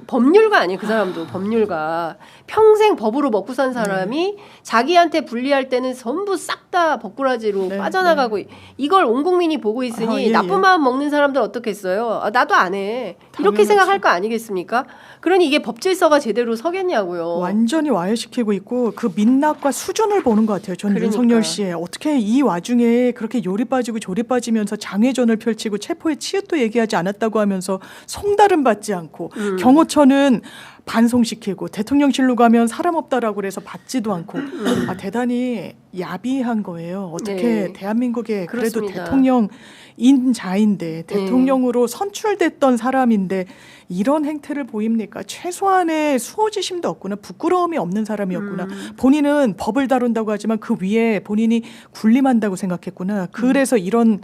[SPEAKER 1] 법률가 아니에요. 그 사람도 법률가 평생 법으로 먹고 산 사람이 자기한테 불리할 때는 전부 싹 다 법꾸라지로
[SPEAKER 2] 네,
[SPEAKER 1] 빠져나가고 이걸 온 국민이 보고 있으니
[SPEAKER 2] 예,
[SPEAKER 1] 나쁜 마음 먹는 사람들 어떻겠어요? 나도 안 해. 이렇게
[SPEAKER 2] 당연하지.
[SPEAKER 1] 생각할 거 아니겠습니까? 그러니 이게 법질서가 제대로 서겠냐고요.
[SPEAKER 2] 완전히 와해시키고 있고 그 민낯과 수준을 보는 것 같아요. 전
[SPEAKER 1] 그러니까.
[SPEAKER 2] 윤석열 씨의 어떻게 이 와중에 그렇게 요리 빠지고 조리 빠지면서 장외전을 펼치고 체포의 치읓도 얘기하지 않았다고 하면서 송달은 받지 않고 경호처는 반송시키고 대통령실로 가면 사람 없다라고 그래서 받지도 않고 대단히 야비한 거예요. 어떻게
[SPEAKER 1] 네.
[SPEAKER 2] 대한민국의 그래도
[SPEAKER 1] 그렇습니다.
[SPEAKER 2] 대통령인자인데 대통령으로 선출됐던 사람인데 이런 행태를 보입니까? 최소한의 수호지심도 없구나. 부끄러움이 없는 사람이었구나. 본인은 법을 다룬다고 하지만 그 위에 본인이 군림한다고 생각했구나. 그래서 이런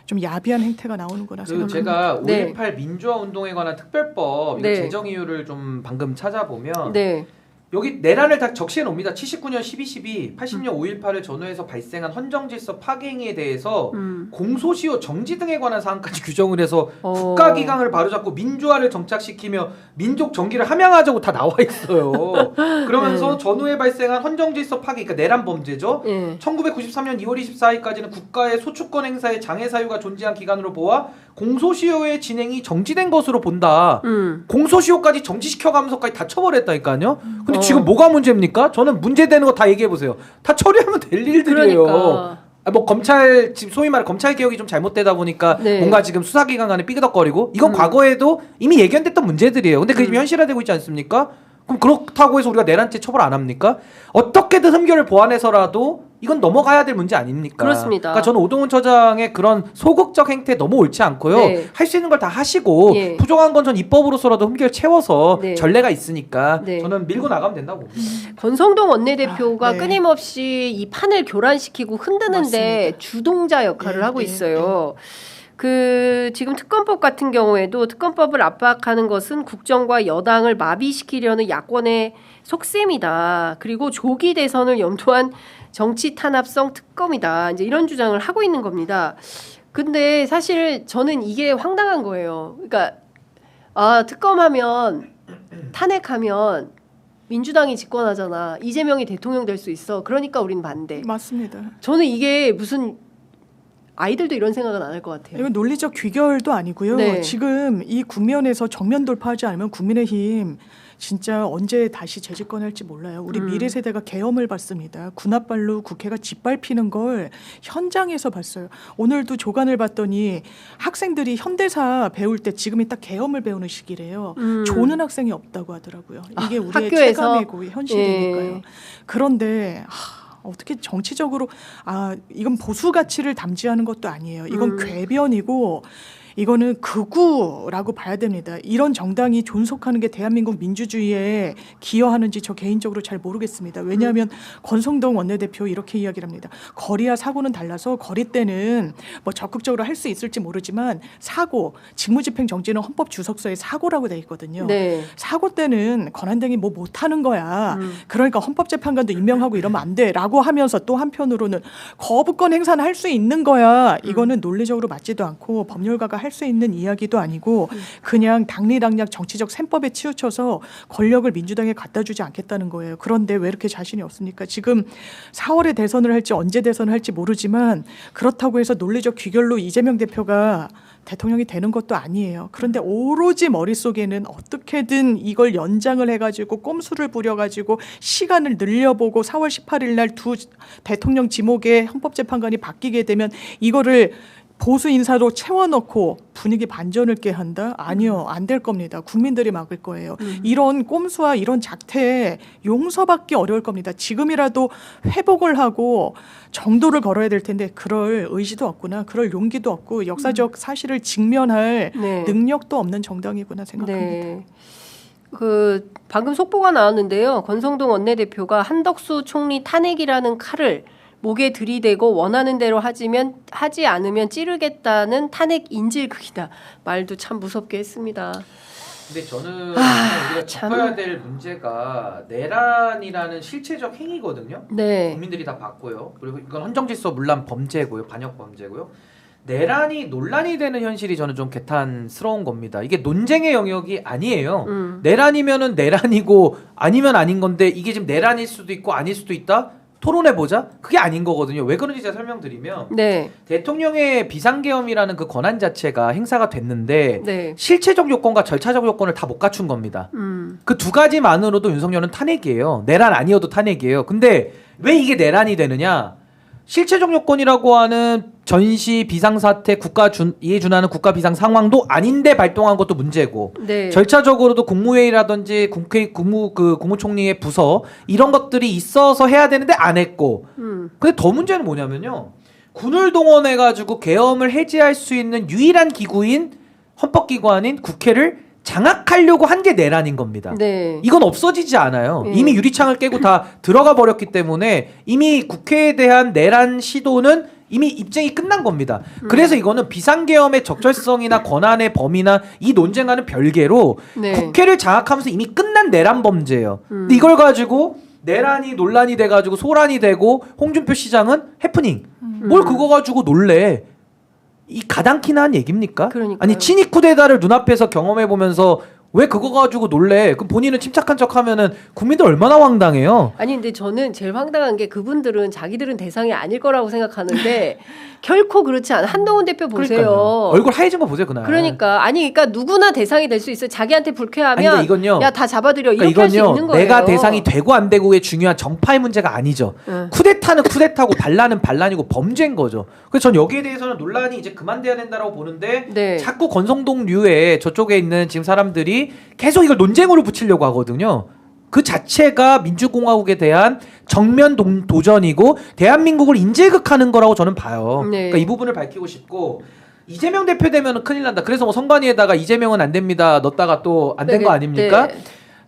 [SPEAKER 2] 좀 야비한 행태가 나오는구나
[SPEAKER 3] 그
[SPEAKER 2] 생각합니다.
[SPEAKER 3] 제가
[SPEAKER 1] 네.
[SPEAKER 3] 5.18 민주화 운동에 관한 특별법 이거
[SPEAKER 1] 네.
[SPEAKER 3] 제정 이유를 좀 방금 찾아보면
[SPEAKER 1] 네.
[SPEAKER 3] 여기 내란을 다 적시해 놓습니다. 79년 12.12, 80년 5.18을 전후해서 발생한 헌정질서 파괴행위에 대해서 공소시효 정지 등에 관한 사항까지 규정을 해서 국가기강을 바로잡고 민주화를 정착시키며 민족 정기를 함양하자고 다 나와 있어요. 그러면서 전후에 발생한 헌정질서 파괴, 그러니까 내란 범죄죠. 1993년 2월 24일까지는 국가의 소추권 행사에 장애 사유가 존재한 기간으로 보아 공소시효의 진행이 정지된 것으로 본다. 공소시효까지 정지시켜가면서까지 다 처벌했다니까요. 근데 지금 뭐가 문제입니까? 저는 문제되는 거 다 얘기해 보세요. 다 처리하면 될 일들이에요.
[SPEAKER 1] 그러니까.
[SPEAKER 3] 뭐 검찰 지금 소위 말해 검찰 개혁이 좀 잘못되다 보니까
[SPEAKER 1] 네.
[SPEAKER 3] 뭔가 지금 수사기관 간에 삐그덕거리고 이건 과거에도 이미 예견됐던 문제들이에요. 근데 그게 지금 현실화되고 있지 않습니까? 그럼 그렇다고 해서 우리가 내란죄 처벌 안 합니까? 어떻게든 흠결을 보완해서라도 이건 넘어가야 될 문제 아닙니까?
[SPEAKER 1] 그렇습니다.
[SPEAKER 3] 그러니까 저는 오동훈 처장의 그런 소극적 행태 너무 옳지 않고요.
[SPEAKER 1] 네.
[SPEAKER 3] 할 수 있는 걸 다 하시고
[SPEAKER 1] 예.
[SPEAKER 3] 부족한 건 전 입법으로서라도 흠결 채워서
[SPEAKER 1] 네.
[SPEAKER 3] 전례가 있으니까
[SPEAKER 1] 네.
[SPEAKER 3] 저는 밀고 나가면 된다고 봅니다.
[SPEAKER 1] 권성동 원내대표가
[SPEAKER 2] 네.
[SPEAKER 1] 끊임없이 이 판을 교란시키고 흔드는데
[SPEAKER 2] 맞습니다.
[SPEAKER 1] 주동자 역할을
[SPEAKER 2] 네,
[SPEAKER 1] 하고
[SPEAKER 2] 네,
[SPEAKER 1] 있어요. 그 지금 특검법 같은 경우에도 특검법을 압박하는 것은 국정과 여당을 마비시키려는 야권의 속셈이다. 그리고 조기 대선을 염두한 정치 탄압성 특검이다. 이제 이런 주장을 하고 있는 겁니다. 근데 사실 저는 이게 황당한 거예요. 그러니까 특검하면 탄핵하면 민주당이 집권하잖아. 이재명이 대통령 될 수 있어. 그러니까 우린 반대.
[SPEAKER 2] 맞습니다.
[SPEAKER 1] 저는 이게 무슨 아이들도 이런 생각은 안 할 것 같아요.
[SPEAKER 2] 이건 논리적 귀결도 아니고요.
[SPEAKER 1] 네.
[SPEAKER 2] 지금 이 국면에서 정면 돌파하지 않으면 국민의힘 진짜 언제 다시 재집권할지 몰라요. 우리 미래 세대가 계엄을 받습니다. 군합발로 국회가 짓밟히는 걸 현장에서 봤어요. 오늘도 조간을 봤더니 학생들이 현대사 배울 때 지금이 딱 계엄을 배우는 시기래요. 조는 학생이 없다고 하더라고요. 이게 우리의
[SPEAKER 1] 학교에서?
[SPEAKER 2] 체감이고 현실이니까요. 그런데 어떻게 정치적으로 이건 보수 가치를 담지하는 것도 아니에요. 이건 궤변이고 이거는 극우라고 봐야 됩니다. 이런 정당이 존속하는 게 대한민국 민주주의에 기여하는지 저 개인적으로 잘 모르겠습니다. 왜냐하면 권성동 원내대표 이렇게 이야기를 합니다. 거리와 사고는 달라서 거리 때는 뭐 적극적으로 할 수 있을지 모르지만 사고, 직무집행 정지는 헌법 주석서에 사고라고 돼 있거든요.
[SPEAKER 1] 네.
[SPEAKER 2] 사고 때는 권한대행이 뭐 못하는 거야. 그러니까 헌법재판관도 임명하고 이러면 안 돼라고 하면서 또 한편으로는 거부권 행사는 할 수 있는 거야. 이거는 논리적으로 맞지도 않고 법률가가 할 수 있는 이야기도 아니고 그냥 당리당략 정치적 셈법에 치우쳐서 권력을 민주당에 갖다 주지 않겠다는 거예요. 그런데 왜 이렇게 자신이 없습니까? 지금 4월에 대선을 할지 언제 대선을 할지 모르지만 그렇다고 해서 논리적 귀결로 이재명 대표가 대통령이 되는 것도 아니에요. 그런데 오로지 머릿속에는 어떻게든 이걸 연장을 해가지고 꼼수를 부려가지고 시간을 늘려보고 4월 18일 날 두 대통령 지목에 헌법재판관이 바뀌게 되면 이거를 보수 인사로 채워넣고 분위기 반전을 깨 한다? 아니요. 안 될 겁니다. 국민들이 막을 거예요. 이런 꼼수와 이런 작태에 용서받기 어려울 겁니다. 지금이라도 회복을 하고 정도를 걸어야 될 텐데 그럴 의지도 없구나. 그럴 용기도 없고 역사적 사실을 직면할
[SPEAKER 1] 네.
[SPEAKER 2] 능력도 없는 정당이구나 생각합니다.
[SPEAKER 1] 네. 그 방금 속보가 나왔는데요. 권성동 원내대표가 한덕수 총리 탄핵이라는 칼을 목에 들이대고 원하는 대로 하지 않으면 찌르겠다는 탄핵 인질극이다. 말도 참 무섭게 했습니다.
[SPEAKER 3] 근데 저는 우리가 짚어야 될 문제가 내란이라는 실체적 행위거든요.
[SPEAKER 1] 네.
[SPEAKER 3] 국민들이 다 봤고요. 그리고 이건 헌정질서 물란 범죄고요. 반역 범죄고요. 내란이 논란이 되는 현실이 저는 좀 개탄스러운 겁니다. 이게 논쟁의 영역이 아니에요. 내란이면은 내란이고 아니면 아닌 건데 이게 지금 내란일 수도 있고 아닐 수도 있다? 토론해보자? 그게 아닌 거거든요. 왜 그런지 제가 설명드리면
[SPEAKER 1] 네.
[SPEAKER 3] 대통령의 비상계엄이라는 그 권한 자체가 행사가 됐는데
[SPEAKER 1] 네.
[SPEAKER 3] 실체적 요건과 절차적 요건을 다 못 갖춘 겁니다. 그 두 가지만으로도 윤석열은 탄핵이에요. 내란 아니어도 탄핵이에요. 근데 왜 이게 내란이 되느냐? 실체적 요건이라고 하는 전시 비상사태 이에 준하는 국가 비상 상황도 아닌데 발동한 것도 문제고
[SPEAKER 1] 네.
[SPEAKER 3] 절차적으로도 국무회의라든지 국무총리의 부서 이런 것들이 있어서 해야 되는데 안 했고 근데 더 문제는 뭐냐면요. 군을 동원해가지고 계엄을 해제할 수 있는 유일한 기구인 헌법기관인 국회를 장악하려고 한 게 내란인 겁니다.
[SPEAKER 1] 네.
[SPEAKER 3] 이건 없어지지 않아요.
[SPEAKER 1] 네.
[SPEAKER 3] 이미 유리창을 깨고 다 들어가 버렸기 때문에 이미 국회에 대한 내란 시도는 이미 입증이 끝난 겁니다. 그래서 이거는 비상계엄의 적절성이나 권한의 범위나 이 논쟁과는 별개로
[SPEAKER 1] 네.
[SPEAKER 3] 국회를 장악하면서 이미 끝난 내란 범죄예요. 근데 이걸 가지고 내란이 논란이 돼가지고 소란이 되고 홍준표 시장은 해프닝. 뭘 그거 가지고 놀래. 이 가당키나 한 얘기입니까?
[SPEAKER 1] 그러니까요.
[SPEAKER 3] 아니 친위 쿠데타를 눈앞에서 경험해 보면서 왜 그거 가지고 놀래? 그럼 본인은 침착한 척하면은 국민들 얼마나 황당해요.
[SPEAKER 1] 아니 근데 저는 제일 황당한 게 그분들은 자기들은 대상이 아닐 거라고 생각하는데 결코 그렇지 않아. 한동훈 대표 보세요.
[SPEAKER 3] 그러니까요. 얼굴 하얘진 거 보세요 그날.
[SPEAKER 1] 그러니까 누구나 대상이 될 수 있어요. 자기한테 불쾌하면
[SPEAKER 3] 아니, 그러니까 이건요.
[SPEAKER 1] 야 다 잡아들여 이렇게
[SPEAKER 3] 그러니까
[SPEAKER 1] 할 수
[SPEAKER 3] 이건요.
[SPEAKER 1] 있는 거예요.
[SPEAKER 3] 내가 대상이 되고 안 되고의 중요한 정파의 문제가 아니죠. 쿠데타는 쿠데타고 반란은 반란이고 범죄인 거죠. 그래서 전 여기에 대해서는 논란이 이제 그만돼야 된다라고 보는데
[SPEAKER 1] 네.
[SPEAKER 3] 자꾸 권성동류의 저쪽에 있는 지금 사람들이 계속 이걸 논쟁으로 붙이려고 하거든요. 그 자체가 민주공화국에 대한 정면 도전이고 대한민국을 인질극하는 거라고 저는 봐요.
[SPEAKER 1] 네.
[SPEAKER 3] 그러니까 이 부분을 밝히고 싶고 이재명 대표 되면은 큰일 난다. 그래서 뭐 선관위에다가 이재명은 안 됩니다. 넣었다가 또 안 된 거 아닙니까?
[SPEAKER 1] 네.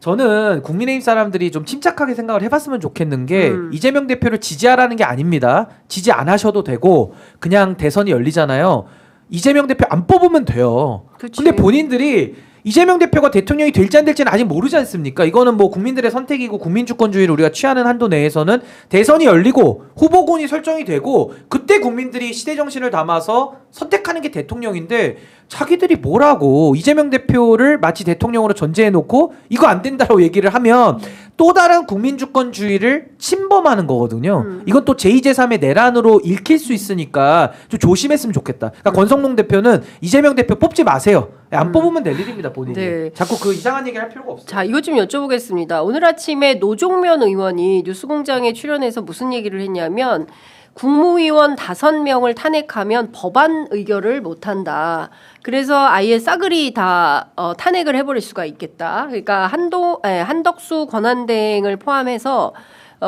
[SPEAKER 3] 저는 국민의힘 사람들이 좀 침착하게 생각을 해봤으면 좋겠는 게 이재명 대표를 지지하라는 게 아닙니다. 지지 안 하셔도 되고 그냥 대선이 열리잖아요. 이재명 대표 안 뽑으면 돼요.
[SPEAKER 1] 그치.
[SPEAKER 3] 근데 본인들이 이재명 대표가 대통령이 될지 안 될지는 아직 모르지 않습니까? 이거는 뭐 국민들의 선택이고 국민주권주의를 우리가 취하는 한도 내에서는 대선이 열리고 후보군이 설정이 되고 그때 국민들이 시대정신을 담아서 선택하는 게 대통령인데 자기들이 뭐라고 이재명 대표를 마치 대통령으로 전제해놓고 이거 안 된다고 얘기를 하면 또 다른 국민주권주의를 침범하는 거거든요. 이건 또 제2제3의 내란으로 읽힐 수 있으니까 좀 조심했으면 좋겠다. 그러니까 권성동 대표는 이재명 대표 뽑지 마세요. 안 뽑으면 될 일입니다, 본인이.
[SPEAKER 1] 네.
[SPEAKER 3] 자꾸 그 이상한 얘기 할 필요가 없어요.
[SPEAKER 1] 자, 이것 좀 여쭤보겠습니다. 오늘 아침에 노종면 의원이 뉴스공장에 출연해서 무슨 얘기를 했냐면 국무위원 5명을 탄핵하면 법안 의결을 못한다. 그래서 아예 싸그리 다 탄핵을 해버릴 수가 있겠다. 그러니까 한덕수 권한대행을 포함해서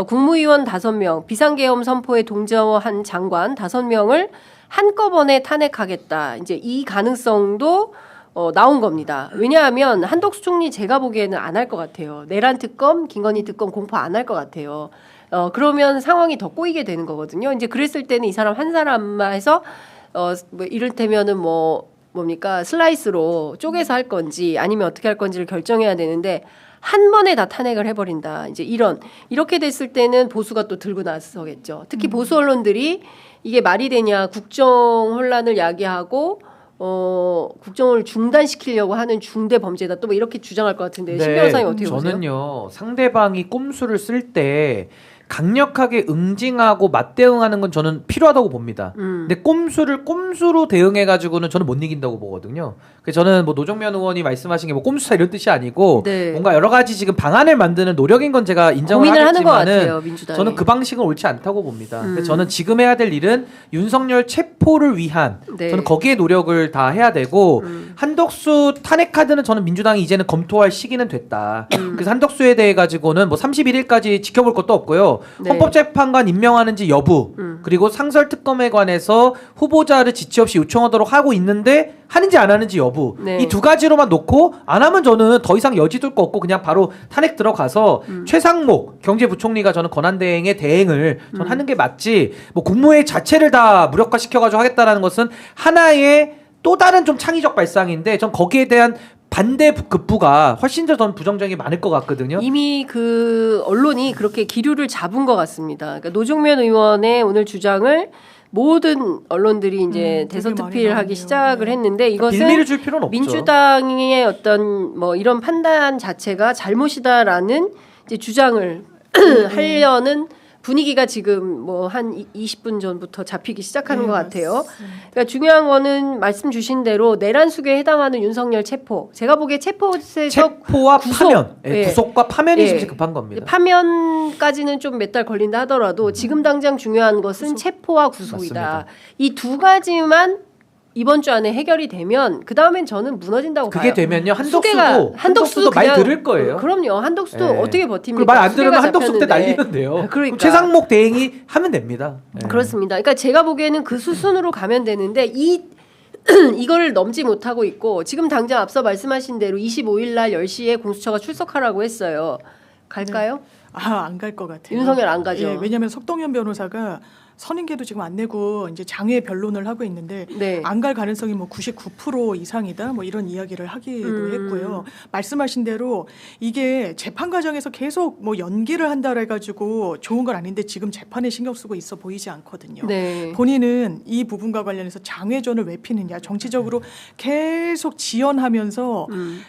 [SPEAKER 1] 국무위원 5명, 비상계엄 선포에 동조한 장관 5명을 한꺼번에 탄핵하겠다. 이제 이 가능성도 나온 겁니다. 왜냐하면 한덕수 총리 제가 보기에는 안 할 것 같아요. 내란 특검, 김건희 특검 공포 안 할 것 같아요. 그러면 상황이 더 꼬이게 되는 거거든요. 이제 그랬을 때는 이 사람 한 사람만 해서 뭐 이를테면은 뭡니까 슬라이스로 쪼개서 할 건지 아니면 어떻게 할 건지를 결정해야 되는데 한 번에 다 탄핵을 해버린다. 이제 이렇게 됐을 때는 보수가 또 들고 나서겠죠. 특히 보수 언론들이 이게 말이 되냐 국정 혼란을 야기하고 국정을 중단시키려고 하는 중대 범죄다. 또 뭐 이렇게 주장할 것 같은데 신 변호사님 어떻게 보세요?
[SPEAKER 3] 저는요 상대방이 꼼수를 쓸 때 강력하게 응징하고 맞대응하는 건 저는 필요하다고 봅니다. 근데 꼼수로 대응해가지고는 저는 못 이긴다고 보거든요. 그래서 저는 뭐 노정면 의원이 말씀하신 게 뭐 꼼수다 이런 뜻이 아니고
[SPEAKER 1] 네.
[SPEAKER 3] 뭔가 여러 가지 지금 방안을 만드는 노력인 건 제가 인정을
[SPEAKER 1] 고민을 하는 것
[SPEAKER 3] 하겠지만은
[SPEAKER 1] 같아요, 민주당이.
[SPEAKER 3] 저는 그 방식은 옳지 않다고 봅니다. 근데 저는 지금 해야 될 일은 윤석열 체포를 위한
[SPEAKER 1] 네.
[SPEAKER 3] 저는 거기에 노력을 다 해야 되고 한덕수 탄핵 카드는 저는 민주당이 이제는 검토할 시기는 됐다. 그래서 한덕수에 대해 가지고는 뭐 31일까지 지켜볼 것도 없고요.
[SPEAKER 1] 네.
[SPEAKER 3] 헌법재판관 임명하는지 여부 그리고 상설특검에 관해서 후보자를 지체 없이 요청하도록 하고 있는데 하는지 안 하는지 여부
[SPEAKER 1] 네.
[SPEAKER 3] 이 두 가지로만 놓고 안 하면 저는 더 이상 여지 둘 거 없고 그냥 바로 탄핵 들어가서 최상목 경제부총리가 저는 권한대행의 대행을 전 하는 게 맞지 뭐 국무회의 자체를 다 무력화시켜가지고 하겠다라는 것은 하나의 또 다른 좀 창의적 발상인데 전 거기에 대한 반대 급부가 훨씬 더 전 부정적인 게 많을 것 같거든요.
[SPEAKER 1] 이미 그 언론이 그렇게 기류를 잡은 것 같습니다. 그러니까 노종면 의원의 오늘 주장을 모든 언론들이 이제 대선
[SPEAKER 2] 되게 많이
[SPEAKER 1] 투표를 하기
[SPEAKER 2] 나오네요.
[SPEAKER 1] 시작을
[SPEAKER 2] 네.
[SPEAKER 1] 했는데 이것은
[SPEAKER 3] 빌미를 줄 필요는 없죠.
[SPEAKER 1] 민주당의 어떤 뭐 이런 판단 자체가 잘못이다라는 이제 주장을 하려는 분위기가 지금 뭐 한 20분 전부터 잡히기 시작하는
[SPEAKER 2] 네,
[SPEAKER 1] 것 같아요.
[SPEAKER 2] 맞습니다.
[SPEAKER 1] 그러니까 중요한 거는 말씀 주신 대로 내란 수괴에 해당하는 윤석열 체포. 제가 보기에 체포에서
[SPEAKER 3] 체포와
[SPEAKER 1] 구속.
[SPEAKER 3] 파면, 예,
[SPEAKER 1] 예.
[SPEAKER 3] 구속과 파면이
[SPEAKER 1] 예.
[SPEAKER 3] 지금 급한 겁니다.
[SPEAKER 1] 파면까지는 좀 몇 달 걸린다 하더라도 지금 당장 중요한 것은 체포와 구속이다.
[SPEAKER 3] 맞습니다.
[SPEAKER 1] 이 두 가지만 이번 주 안에 해결이 되면 그 다음엔 저는 무너진다고
[SPEAKER 3] 그게
[SPEAKER 1] 봐요.
[SPEAKER 3] 되면요
[SPEAKER 1] 수계가-
[SPEAKER 3] 한덕수도 말
[SPEAKER 1] 그냥-
[SPEAKER 3] 들을 거예요.
[SPEAKER 1] 그럼요. 한덕수도
[SPEAKER 3] 예.
[SPEAKER 1] 어떻게 버팁니까?
[SPEAKER 3] 그리고 말 안 들으면
[SPEAKER 1] 수계가
[SPEAKER 3] 한덕수 때
[SPEAKER 1] 잡혔는데.
[SPEAKER 3] 날리는데요.
[SPEAKER 1] 그러니까.
[SPEAKER 3] 그럼 최상목 대행이 하면 됩니다. 예.
[SPEAKER 1] 그렇습니다. 그러니까 제가 보기에는 그 수순으로 가면 되는데 이거를 넘지 못하고 있고 지금 당장 앞서 말씀하신 대로 25일 날 10시에 공수처가 출석하라고 했어요. 갈까요?
[SPEAKER 2] 안 갈 것 같아요.
[SPEAKER 1] 윤석열 안 가죠.
[SPEAKER 2] 예, 왜냐하면 석동현 변호사가 선임계도 지금 안 내고 이제 장외 변론을 하고 있는데
[SPEAKER 1] 네.
[SPEAKER 2] 안 갈 가능성이 뭐 99% 이상이다 뭐 이런 이야기를 하기도 했고요. 말씀하신 대로 이게 재판 과정에서 계속 뭐 연기를 한다라 해가지고 좋은 건 아닌데 지금 재판에 신경 쓰고 있어 보이지 않거든요.
[SPEAKER 1] 네.
[SPEAKER 2] 본인은 이 부분과 관련해서 장외전을 왜 피느냐 정치적으로 계속 지연하면서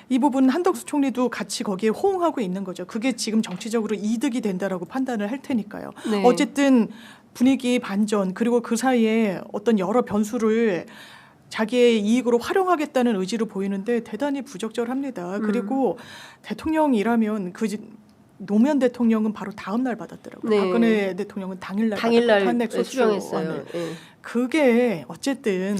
[SPEAKER 2] 이 부분 한덕수 총리도 같이 거기에 호응하고 있는 거죠. 그게 지금 정치적으로 이득이 된다라고 판단을 할 테니까요.
[SPEAKER 1] 네.
[SPEAKER 2] 어쨌든 분위기 반전 그리고 그 사이에 어떤 여러 변수를 자기의 이익으로 활용하겠다는 의지로 보이는데 대단히 부적절합니다. 그리고 대통령이라면 노무현 대통령은 바로 다음 날 받았더라고요.
[SPEAKER 1] 네.
[SPEAKER 2] 박근혜 대통령은 당일날
[SPEAKER 1] 당일날 수령했어요. 예.
[SPEAKER 2] 그게 어쨌든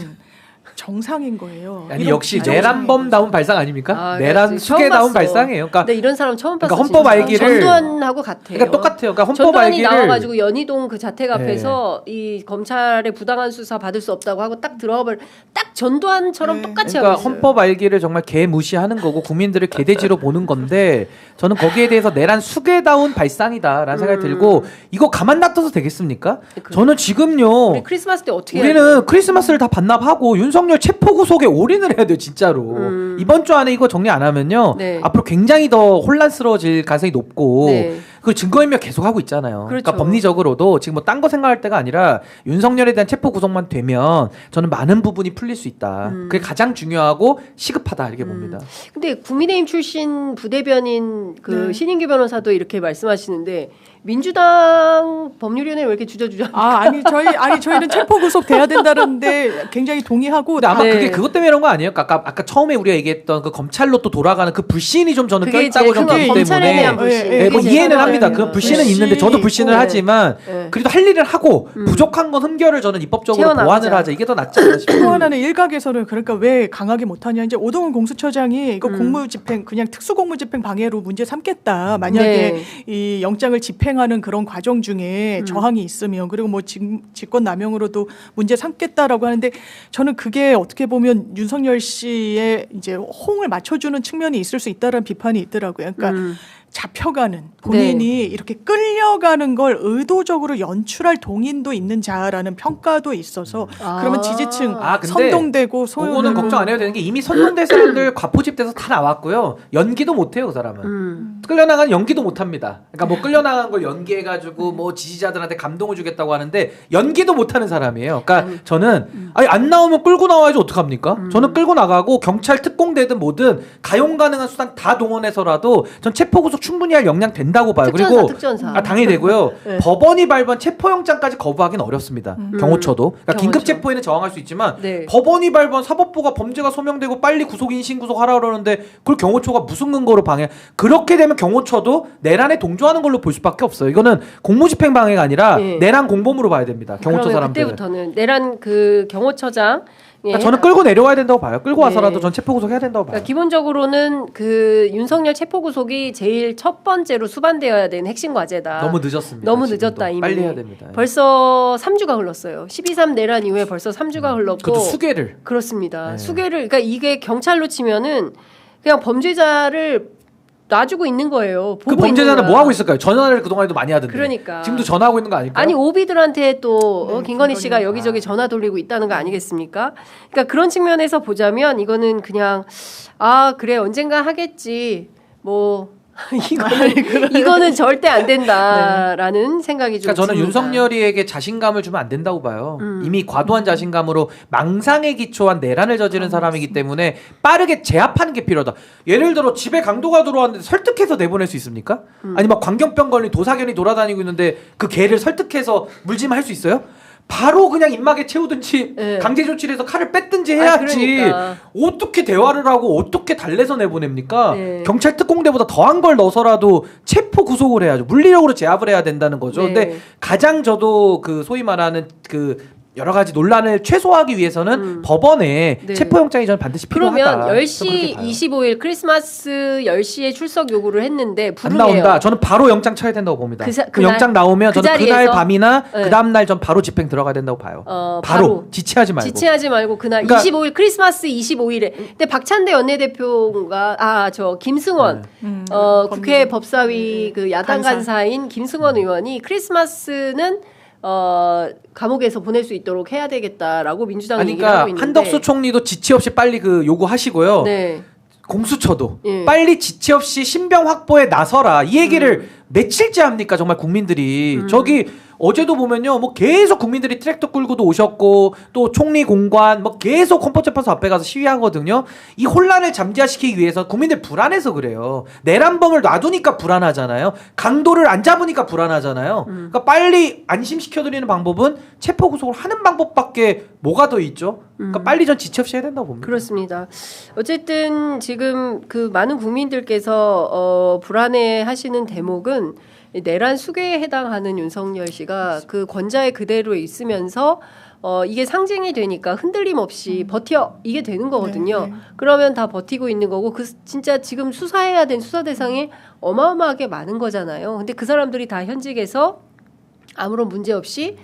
[SPEAKER 2] 정상인 거예요.
[SPEAKER 3] 아니
[SPEAKER 2] 이런
[SPEAKER 3] 역시
[SPEAKER 2] 정상인
[SPEAKER 3] 내란범다운 발상 아닙니까?
[SPEAKER 1] 아,
[SPEAKER 3] 내란
[SPEAKER 1] 그렇지. 처음
[SPEAKER 3] 수계다운
[SPEAKER 1] 봤어.
[SPEAKER 3] 발상이에요. 그러니까,
[SPEAKER 1] 근데 이런 사람 처음 봤어.
[SPEAKER 3] 그러니까 헌법
[SPEAKER 1] 진짜.
[SPEAKER 3] 알기를-
[SPEAKER 1] 전두환하고 같아요.
[SPEAKER 3] 그러니까 똑같아요. 그러니까 헌법
[SPEAKER 1] 전두환이
[SPEAKER 3] 알기를
[SPEAKER 1] 나와가지고 연희동 그 자택 앞에서 이 검찰의 부당한 수사 받을 수 없다고 하고 딱 들어가볼 딱 전두환처럼
[SPEAKER 2] 네.
[SPEAKER 1] 똑같이
[SPEAKER 3] 그러니까
[SPEAKER 1] 하고 있어요.
[SPEAKER 3] 헌법 알기를 정말 개 무시하는 거고 국민들을 개돼지로 보는 건데 저는 거기에 대해서 내란 수괴다운 발상이다라는 생각이 들고 이거 가만 놔둬서 되겠습니까? 저는 지금요
[SPEAKER 1] 우리 크리스마스 때 어떻게 해야
[SPEAKER 3] 우리는 크리스마스를 다 반납하고 윤석열 체포 구속에 올인을 해야 돼요 진짜로. 이번 주 안에 이거 정리 안 하면요
[SPEAKER 1] 네.
[SPEAKER 3] 앞으로 굉장히 더 혼란스러워질 가능성이 높고
[SPEAKER 1] 네.
[SPEAKER 3] 그 증거인멸 계속 하고 있잖아요.
[SPEAKER 1] 그렇죠.
[SPEAKER 3] 그러니까 법리적으로도 지금 뭐 딴 거 생각할 때가 아니라 윤석열에 대한 체포 구속만 되면 저는 많은 부분이 풀릴 수 있다. 그게 가장 중요하고 시급하다 이렇게 봅니다.
[SPEAKER 1] 근데 국민의힘 출신 부대변인 그
[SPEAKER 2] 네.
[SPEAKER 1] 신인규 변호사도 이렇게 말씀하시는데 민주당 법률위원회 왜 이렇게 주저주저?
[SPEAKER 2] 저희는 체포 구속 돼야 된다는데 굉장히 동의하고
[SPEAKER 3] 근데 아마
[SPEAKER 1] 네.
[SPEAKER 3] 그게 그것 때문에 이런 거 아니에요? 아까 처음에 우리가 얘기했던 그 검찰로 또 돌아가는 그 불신이 좀 저는
[SPEAKER 1] 그게
[SPEAKER 3] 껴있다고
[SPEAKER 1] 제일
[SPEAKER 3] 좀
[SPEAKER 1] 큰
[SPEAKER 3] 보기
[SPEAKER 1] 거, 검찰에
[SPEAKER 3] 때문에
[SPEAKER 1] 대한 불신.
[SPEAKER 2] 예,
[SPEAKER 3] 네, 뭐
[SPEAKER 1] 그게
[SPEAKER 3] 이해는
[SPEAKER 1] 제일
[SPEAKER 3] 합니다.
[SPEAKER 1] 크거든요.
[SPEAKER 3] 그 불신은
[SPEAKER 2] 불신이
[SPEAKER 3] 있는데 저도 불신을
[SPEAKER 1] 있고.
[SPEAKER 3] 하지만
[SPEAKER 1] 네.
[SPEAKER 3] 그래도 할 일을 하고 부족한 건 흠결을 저는 입법적으로
[SPEAKER 1] 채워나가자.
[SPEAKER 3] 보완을 하자 이게 더 낫지 않나 싶어요.
[SPEAKER 2] 또 하나는 일각에서는 그러니까 왜 강하게 못하냐 이제 오동훈 공수처장이 이거 공무집행 그냥 특수공무집행 방해로 문제 삼겠다 만약에 이 영장을 집행하는 그런 과정 중에 저항이 있으면 그리고 뭐 직권남용으로도 문제 삼겠다라고 하는데 저는 그게 어떻게 보면 윤석열 씨의 이제 호응을 맞춰주는 측면이 있을 수 있다라는 비판이 있더라고요. 그러니까 잡혀가는 본인이 이렇게 끌려가는 걸 의도적으로 연출할 동인도 있는 자라는 평가도 있어서 그러면 지지층
[SPEAKER 3] 근데
[SPEAKER 2] 선동되고
[SPEAKER 3] 그거는
[SPEAKER 2] 소요되고
[SPEAKER 3] 걱정 안 해도 되는 게 이미 선동된 사람들 과포집돼서 다 나왔고요. 연기도 못해요 그 사람은. 끌려나간 연기도 못합니다. 그러니까 뭐 끌려나간 걸 연기해가지고 뭐 지지자들한테 감동을 주겠다고 하는데 연기도 못하는 사람이에요. 그러니까 저는 아니 안 나오면 끌고 나와야지 어떡합니까? 저는 끌고 나가고 경찰 특공대든 뭐든 가용 가능한 수단 다 동원해서라도 전 체포구속 충분히 할 역량 된다고 봐요. 그리고
[SPEAKER 1] 특전사.
[SPEAKER 3] 당연히 되고요.
[SPEAKER 1] 네.
[SPEAKER 3] 법원이 발부한 체포영장까지 거부하기는 어렵습니다. 경호처도. 그러니까
[SPEAKER 1] 경호처.
[SPEAKER 3] 긴급 체포에는 저항할 수 있지만
[SPEAKER 1] 네.
[SPEAKER 3] 법원이 발부한 사법부가 범죄가 소명되고 빨리 구속 인신 구속하라 그러는데 그걸 경호처가 무슨 근거로 방해? 그렇게 되면 경호처도 내란에 동조하는 걸로 볼 수밖에 없어요. 이거는 공무집행 방해가 아니라
[SPEAKER 1] 예.
[SPEAKER 3] 내란 공범으로 봐야 됩니다. 경호처
[SPEAKER 1] 그러면
[SPEAKER 3] 사람들은.
[SPEAKER 1] 그때부터는 내란 그 경호처장
[SPEAKER 3] 그러니까 저는 끌고 내려와야 된다고 봐요. 끌고 와서라도
[SPEAKER 1] 네.
[SPEAKER 3] 전 체포 구속해야 된다고 봐요.
[SPEAKER 1] 그러니까 기본적으로는 그 윤석열 체포 구속이 제일 첫 번째로 수반되어야 되는 핵심 과제다.
[SPEAKER 3] 너무 늦었습니다.
[SPEAKER 1] 너무
[SPEAKER 3] 지금도.
[SPEAKER 1] 늦었다 이미.
[SPEAKER 3] 빨리 해야 됩니다.
[SPEAKER 1] 벌써 3주가 흘렀어요. 12.3 내란 이후에 벌써 3주가 흘렀고.
[SPEAKER 3] 그것도 수괴를.
[SPEAKER 1] 그렇습니다.
[SPEAKER 3] 네.
[SPEAKER 1] 수괴를 그러니까 이게 경찰로 치면은 그냥 범죄자를 놔주고 있는 거예요.
[SPEAKER 3] 그
[SPEAKER 1] 보고
[SPEAKER 3] 범죄자는
[SPEAKER 1] 있는
[SPEAKER 3] 뭐
[SPEAKER 1] 거야.
[SPEAKER 3] 하고 있을까요? 전화를 그동안에도 많이 하던데.
[SPEAKER 1] 그러니까.
[SPEAKER 3] 지금도 전화하고 있는 거 아닐까요?
[SPEAKER 1] 아니 오비들한테 또
[SPEAKER 2] 네,
[SPEAKER 1] 김건희 씨가
[SPEAKER 2] 김건희.
[SPEAKER 1] 여기저기 전화 돌리고 있다는 거 아니겠습니까? 그러니까 그런 측면에서 보자면 이거는 그냥 그래 언젠가 하겠지 뭐 이거는 절대 안 된다라는 생각이 좀
[SPEAKER 3] 그러니까 저는
[SPEAKER 1] 듭니다.
[SPEAKER 3] 윤석열이에게 자신감을 주면 안 된다고 봐요. 이미 과도한 자신감으로 망상에 기초한 내란을 저지른 사람이기 때문에 빠르게 제압하는 게 필요하다. 예를 들어 집에 강도가 들어왔는데 설득해서 내보낼 수 있습니까? 아니 막 광견병 걸린 도사견이 돌아다니고 있는데 그 개를 설득해서 물지만 할 수 있어요? 바로 그냥 입막에 채우든지
[SPEAKER 1] 네.
[SPEAKER 3] 강제 조치를 해서 칼을 뺐든지 해야지.
[SPEAKER 1] 그러니까.
[SPEAKER 3] 어떻게 대화를 하고 어떻게 달래서 내보냅니까?
[SPEAKER 1] 네.
[SPEAKER 3] 경찰 특공대보다 더한 걸 넣어서라도 체포 구속을 해야죠. 물리력으로 제압을 해야 된다는 거죠.
[SPEAKER 1] 네.
[SPEAKER 3] 근데 가장 저도 그 소위 말하는 그 여러 가지 논란을 최소화하기 위해서는 법원에
[SPEAKER 1] 네.
[SPEAKER 3] 체포영장이 저는 반드시 필요하다.
[SPEAKER 1] 그러면
[SPEAKER 3] 저는
[SPEAKER 1] 10시
[SPEAKER 3] 그렇게 봐요.
[SPEAKER 1] 25일 크리스마스 10시에 출석 요구를 했는데
[SPEAKER 3] 안
[SPEAKER 1] 불응해요.
[SPEAKER 3] 나온다. 저는 바로 영장 쳐야 된다고 봅니다. 그
[SPEAKER 1] 그날-
[SPEAKER 3] 영장 나오면
[SPEAKER 1] 그
[SPEAKER 3] 저는 그날
[SPEAKER 1] 자리에서?
[SPEAKER 3] 밤이나
[SPEAKER 1] 네.
[SPEAKER 3] 그 다음 날 전 바로 집행 들어가야 된다고 봐요.
[SPEAKER 1] 바로.
[SPEAKER 3] 바로 지체하지 말고.
[SPEAKER 1] 지체하지 말고 그날
[SPEAKER 3] 그러니까-
[SPEAKER 1] 25일 크리스마스 25일에. 근데 박찬대 원내대표가 김승원 국회 법사위 그 야당 간사인 김승원 의원이 크리스마스는 감옥에서 보낼 수 있도록 해야 되겠다라고 민주당 얘기를
[SPEAKER 3] 그러니까
[SPEAKER 1] 하고 있는데
[SPEAKER 3] 한덕수 총리도 지체 없이 빨리 그 요구하시고요.
[SPEAKER 1] 네.
[SPEAKER 3] 공수처도
[SPEAKER 1] 예.
[SPEAKER 3] 빨리 지체 없이 신병 확보에 나서라. 이 얘기를 며칠째 합니까? 정말 국민들이. 저기 어제도 보면요. 뭐 계속 국민들이 트랙터 끌고도 오셨고 또 총리 공관 뭐 계속 헌법재판소 앞에 가서 시위하거든요. 이 혼란을 잠재화시키기 위해서 국민들 불안해서 그래요. 내란범을 놔두니까 불안하잖아요. 강도를 안 잡으니까 불안하잖아요. 그러니까 빨리 안심시켜드리는 방법은 체포 구속을 하는 방법밖에 뭐가 더 있죠? 그러니까 빨리 전 지체 없이 해야 된다고 봅니다.
[SPEAKER 1] 그렇습니다. 어쨌든 지금 그 많은 국민들께서 불안해하시는 대목은 내란 수괴에 해당하는 윤석열 씨가 그 권좌에 그대로 있으면서 이게 상징이 되니까 흔들림 없이 버텨 이게 되는 거거든요.
[SPEAKER 2] 네.
[SPEAKER 1] 그러면 다 버티고 있는 거고 그 진짜 지금 수사해야 된 수사 대상이 어마어마하게 많은 거잖아요. 근데 그 사람들이 다 현직에서 아무런 문제 없이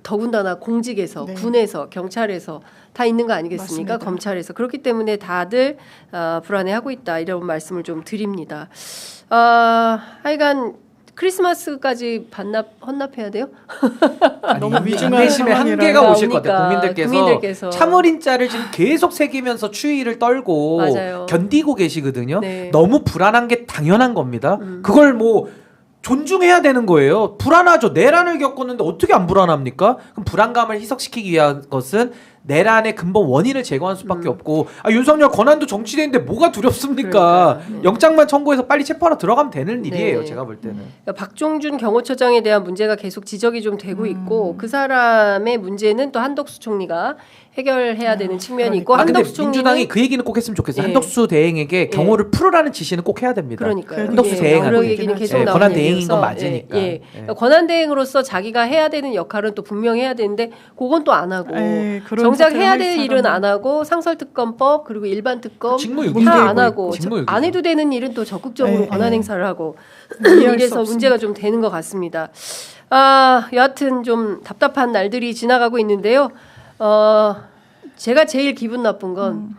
[SPEAKER 1] 더군다나 공직에서
[SPEAKER 2] 네.
[SPEAKER 1] 군에서 경찰에서 다 있는 거 아니겠습니까?
[SPEAKER 2] 맞습니다.
[SPEAKER 1] 검찰에서 그렇기 때문에 다들 불안해하고 있다 이런 말씀을 좀 드립니다. 하여간 크리스마스까지 헌납해야 돼요?
[SPEAKER 2] 너무
[SPEAKER 3] 아니,
[SPEAKER 2] 위중한
[SPEAKER 3] 인내심의
[SPEAKER 2] 상황이라.
[SPEAKER 3] 한계가 오실 것 같아요.
[SPEAKER 1] 그러니까
[SPEAKER 3] 국민들께서 참을인자를 지금 계속 새기면서 추위를 떨고
[SPEAKER 1] 맞아요.
[SPEAKER 3] 견디고 계시거든요.
[SPEAKER 1] 네.
[SPEAKER 3] 너무 불안한 게 당연한 겁니다. 그걸 뭐 존중해야 되는 거예요. 불안하죠. 내란을 겪었는데 어떻게 안 불안합니까? 그럼 불안감을 희석시키기 위한 것은 내란의 근본 원인을 제거하는 수밖에 없고 윤석열 권한도 정치되는데 뭐가 두렵습니까?
[SPEAKER 1] 그러니까, 네.
[SPEAKER 3] 영장만 청구해서 빨리 체포하러 들어가면 되는 일이에요.
[SPEAKER 1] 네.
[SPEAKER 3] 제가 볼 때는.
[SPEAKER 1] 그러니까 박종준 경호처장에 대한 문제가 계속 지적이 좀 되고 있고 그 사람의 문제는 또 한덕수 총리가 해결해야 되는 측면이 있고
[SPEAKER 3] 근데
[SPEAKER 1] 한덕수 총리는
[SPEAKER 3] 민주당이 그 얘기는 꼭 했으면 좋겠어요.
[SPEAKER 1] 예.
[SPEAKER 3] 한덕수 대행에게 경호를 풀으라는 지시는 꼭 해야 됩니다.
[SPEAKER 1] 그러니까요.
[SPEAKER 3] 한덕수
[SPEAKER 1] 예,
[SPEAKER 3] 대행하고
[SPEAKER 1] 그런 얘기는 계속
[SPEAKER 3] 예,
[SPEAKER 1] 나오는
[SPEAKER 3] 권한 대행인
[SPEAKER 1] 얘기여서,
[SPEAKER 3] 건 맞으니까.
[SPEAKER 1] 예, 예. 그러니까 권한 대행으로서 자기가 해야 되는 역할은 또 분명히 해야 되는데 그건 또 안 하고
[SPEAKER 2] 예, 그런
[SPEAKER 1] 정작
[SPEAKER 2] 사태를
[SPEAKER 1] 해야
[SPEAKER 2] 할
[SPEAKER 1] 될 일은
[SPEAKER 2] 사람은-
[SPEAKER 1] 안 하고 상설특검법 그리고 일반 특검
[SPEAKER 3] 직무유기.
[SPEAKER 1] 다 안
[SPEAKER 2] 문제고
[SPEAKER 1] 하고
[SPEAKER 3] 있고. 직무유기죠.
[SPEAKER 1] 안 해도 되는 일은 또 적극적으로
[SPEAKER 2] 예,
[SPEAKER 1] 권한
[SPEAKER 2] 예.
[SPEAKER 1] 행사를 하고
[SPEAKER 2] 이해할 수
[SPEAKER 1] 이래서
[SPEAKER 2] 없습니다.
[SPEAKER 1] 문제가 좀 되는 것 같습니다. 여하튼 좀 답답한 날들이 지나가고 있는데요. 제가 제일 기분 나쁜 건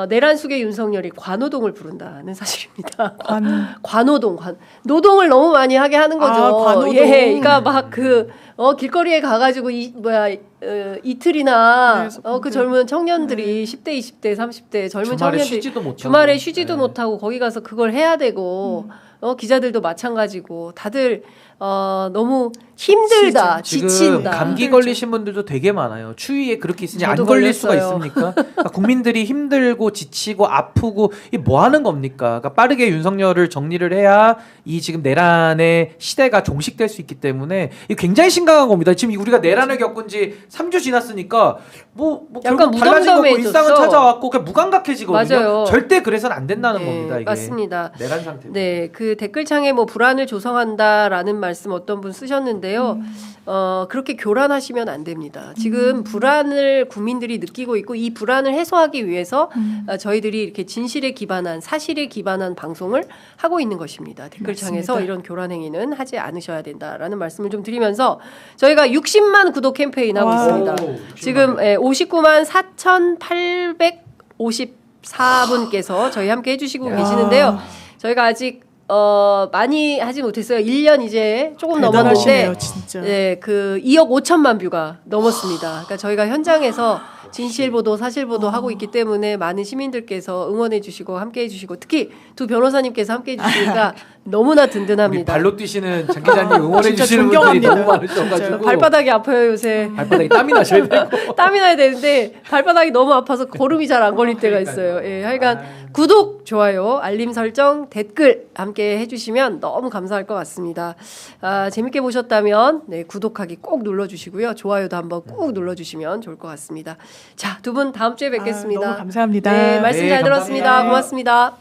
[SPEAKER 1] 내란 수괴 윤석열이 관노동을 부른다는 사실입니다. 노동을 너무 많이 하게 하는 거죠.
[SPEAKER 2] 관노동.
[SPEAKER 1] 예, 그러니까 막 길거리에 가가지고 이틀이나
[SPEAKER 2] 네,
[SPEAKER 1] 그 젊은 청년들이 10대, 20대, 30대 젊은
[SPEAKER 3] 주말에
[SPEAKER 1] 청년들이
[SPEAKER 3] 쉬지도 못하고.
[SPEAKER 1] 주말에 쉬지도
[SPEAKER 3] 네.
[SPEAKER 1] 못하고 거기 가서 그걸 해야 되고 기자들도 마찬가지고 다들 너무 힘들다,
[SPEAKER 3] 지금
[SPEAKER 1] 지친다.
[SPEAKER 3] 감기 걸리신 분들도 되게 많아요. 추위에 그렇게 있으니 안
[SPEAKER 1] 저도
[SPEAKER 3] 걸릴 수가
[SPEAKER 1] 걸렸어요.
[SPEAKER 3] 있습니까? 그러니까 국민들이 힘들고 지치고 아프고 이게 뭐 하는 겁니까? 그러니까 빠르게 윤석열을 정리를 해야 이 지금 내란의 시대가 종식될 수 있기 때문에 이게 굉장히 심각한 겁니다. 지금 우리가 내란을 겪은 지 3주 지났으니까 뭐
[SPEAKER 1] 약간
[SPEAKER 3] 결국 달라진 거고
[SPEAKER 1] 무덤덤해졌어.
[SPEAKER 3] 일상은 찾아왔고 그냥 무감각해지거든요.
[SPEAKER 1] 맞아요.
[SPEAKER 3] 절대 그래서는 안 된다는 겁니다. 이게.
[SPEAKER 1] 맞습니다.
[SPEAKER 3] 내란 상태.
[SPEAKER 1] 네, 그 댓글창에 뭐 불안을 조성한다라는 말씀 어떤 분 쓰셨는데요. 그렇게 교란하시면 안 됩니다. 지금 불안을 국민들이 느끼고 있고 이 불안을 해소하기 위해서 저희들이 이렇게 진실에 기반한 사실에 기반한 방송을 하고 있는 것입니다. 댓글창에서
[SPEAKER 2] 맞습니다.
[SPEAKER 1] 이런 교란 행위는 하지 않으셔야 된다라는 말씀을 좀 드리면서 저희가 60만 구독 캠페인 하고
[SPEAKER 2] 와.
[SPEAKER 1] 있습니다. 지금 59만 4,854분께서 저희 함께 해주시고 계시는데요. 저희가 아직 많이 하지 못했어요. 1년 이제 조금 넘었는데
[SPEAKER 2] 대단하시네요, 진짜.
[SPEAKER 1] 네, 그 2억 5천만 뷰가 넘었습니다. 그러니까 저희가 현장에서 진실보도 사실보도 하고 있기 때문에 많은 시민들께서 응원해주시고 함께해주시고 특히 두 변호사님께서 함께해주시니까 너무나
[SPEAKER 3] 우리
[SPEAKER 1] 든든합니다.
[SPEAKER 3] 발로 뛰시는 장 기자님 응원해
[SPEAKER 2] 진짜
[SPEAKER 3] 주시는 분들이
[SPEAKER 2] 존경합니다.
[SPEAKER 3] 너무 많으셔가지고
[SPEAKER 2] 진짜요.
[SPEAKER 1] 발바닥이 아파요 요새.
[SPEAKER 3] 발바닥이 땀이 나셔야 되고.
[SPEAKER 1] 땀이 나야 되는데 발바닥이 너무 아파서 걸음이 잘 안 걸릴 때가 있어요. 예, 하여간 구독, 좋아요, 알림 설정, 댓글 함께 해주시면 너무 감사할 것 같습니다. 재밌게 보셨다면 네, 구독하기 꼭 눌러주시고요. 좋아요도 한번 꾹 눌러주시면 좋을 것 같습니다. 자, 두 분 다음 주에 뵙겠습니다.
[SPEAKER 2] 너무 감사합니다.
[SPEAKER 1] 네, 말씀
[SPEAKER 3] 네,
[SPEAKER 1] 잘 들었습니다.
[SPEAKER 3] 감사합니다.
[SPEAKER 1] 고맙습니다.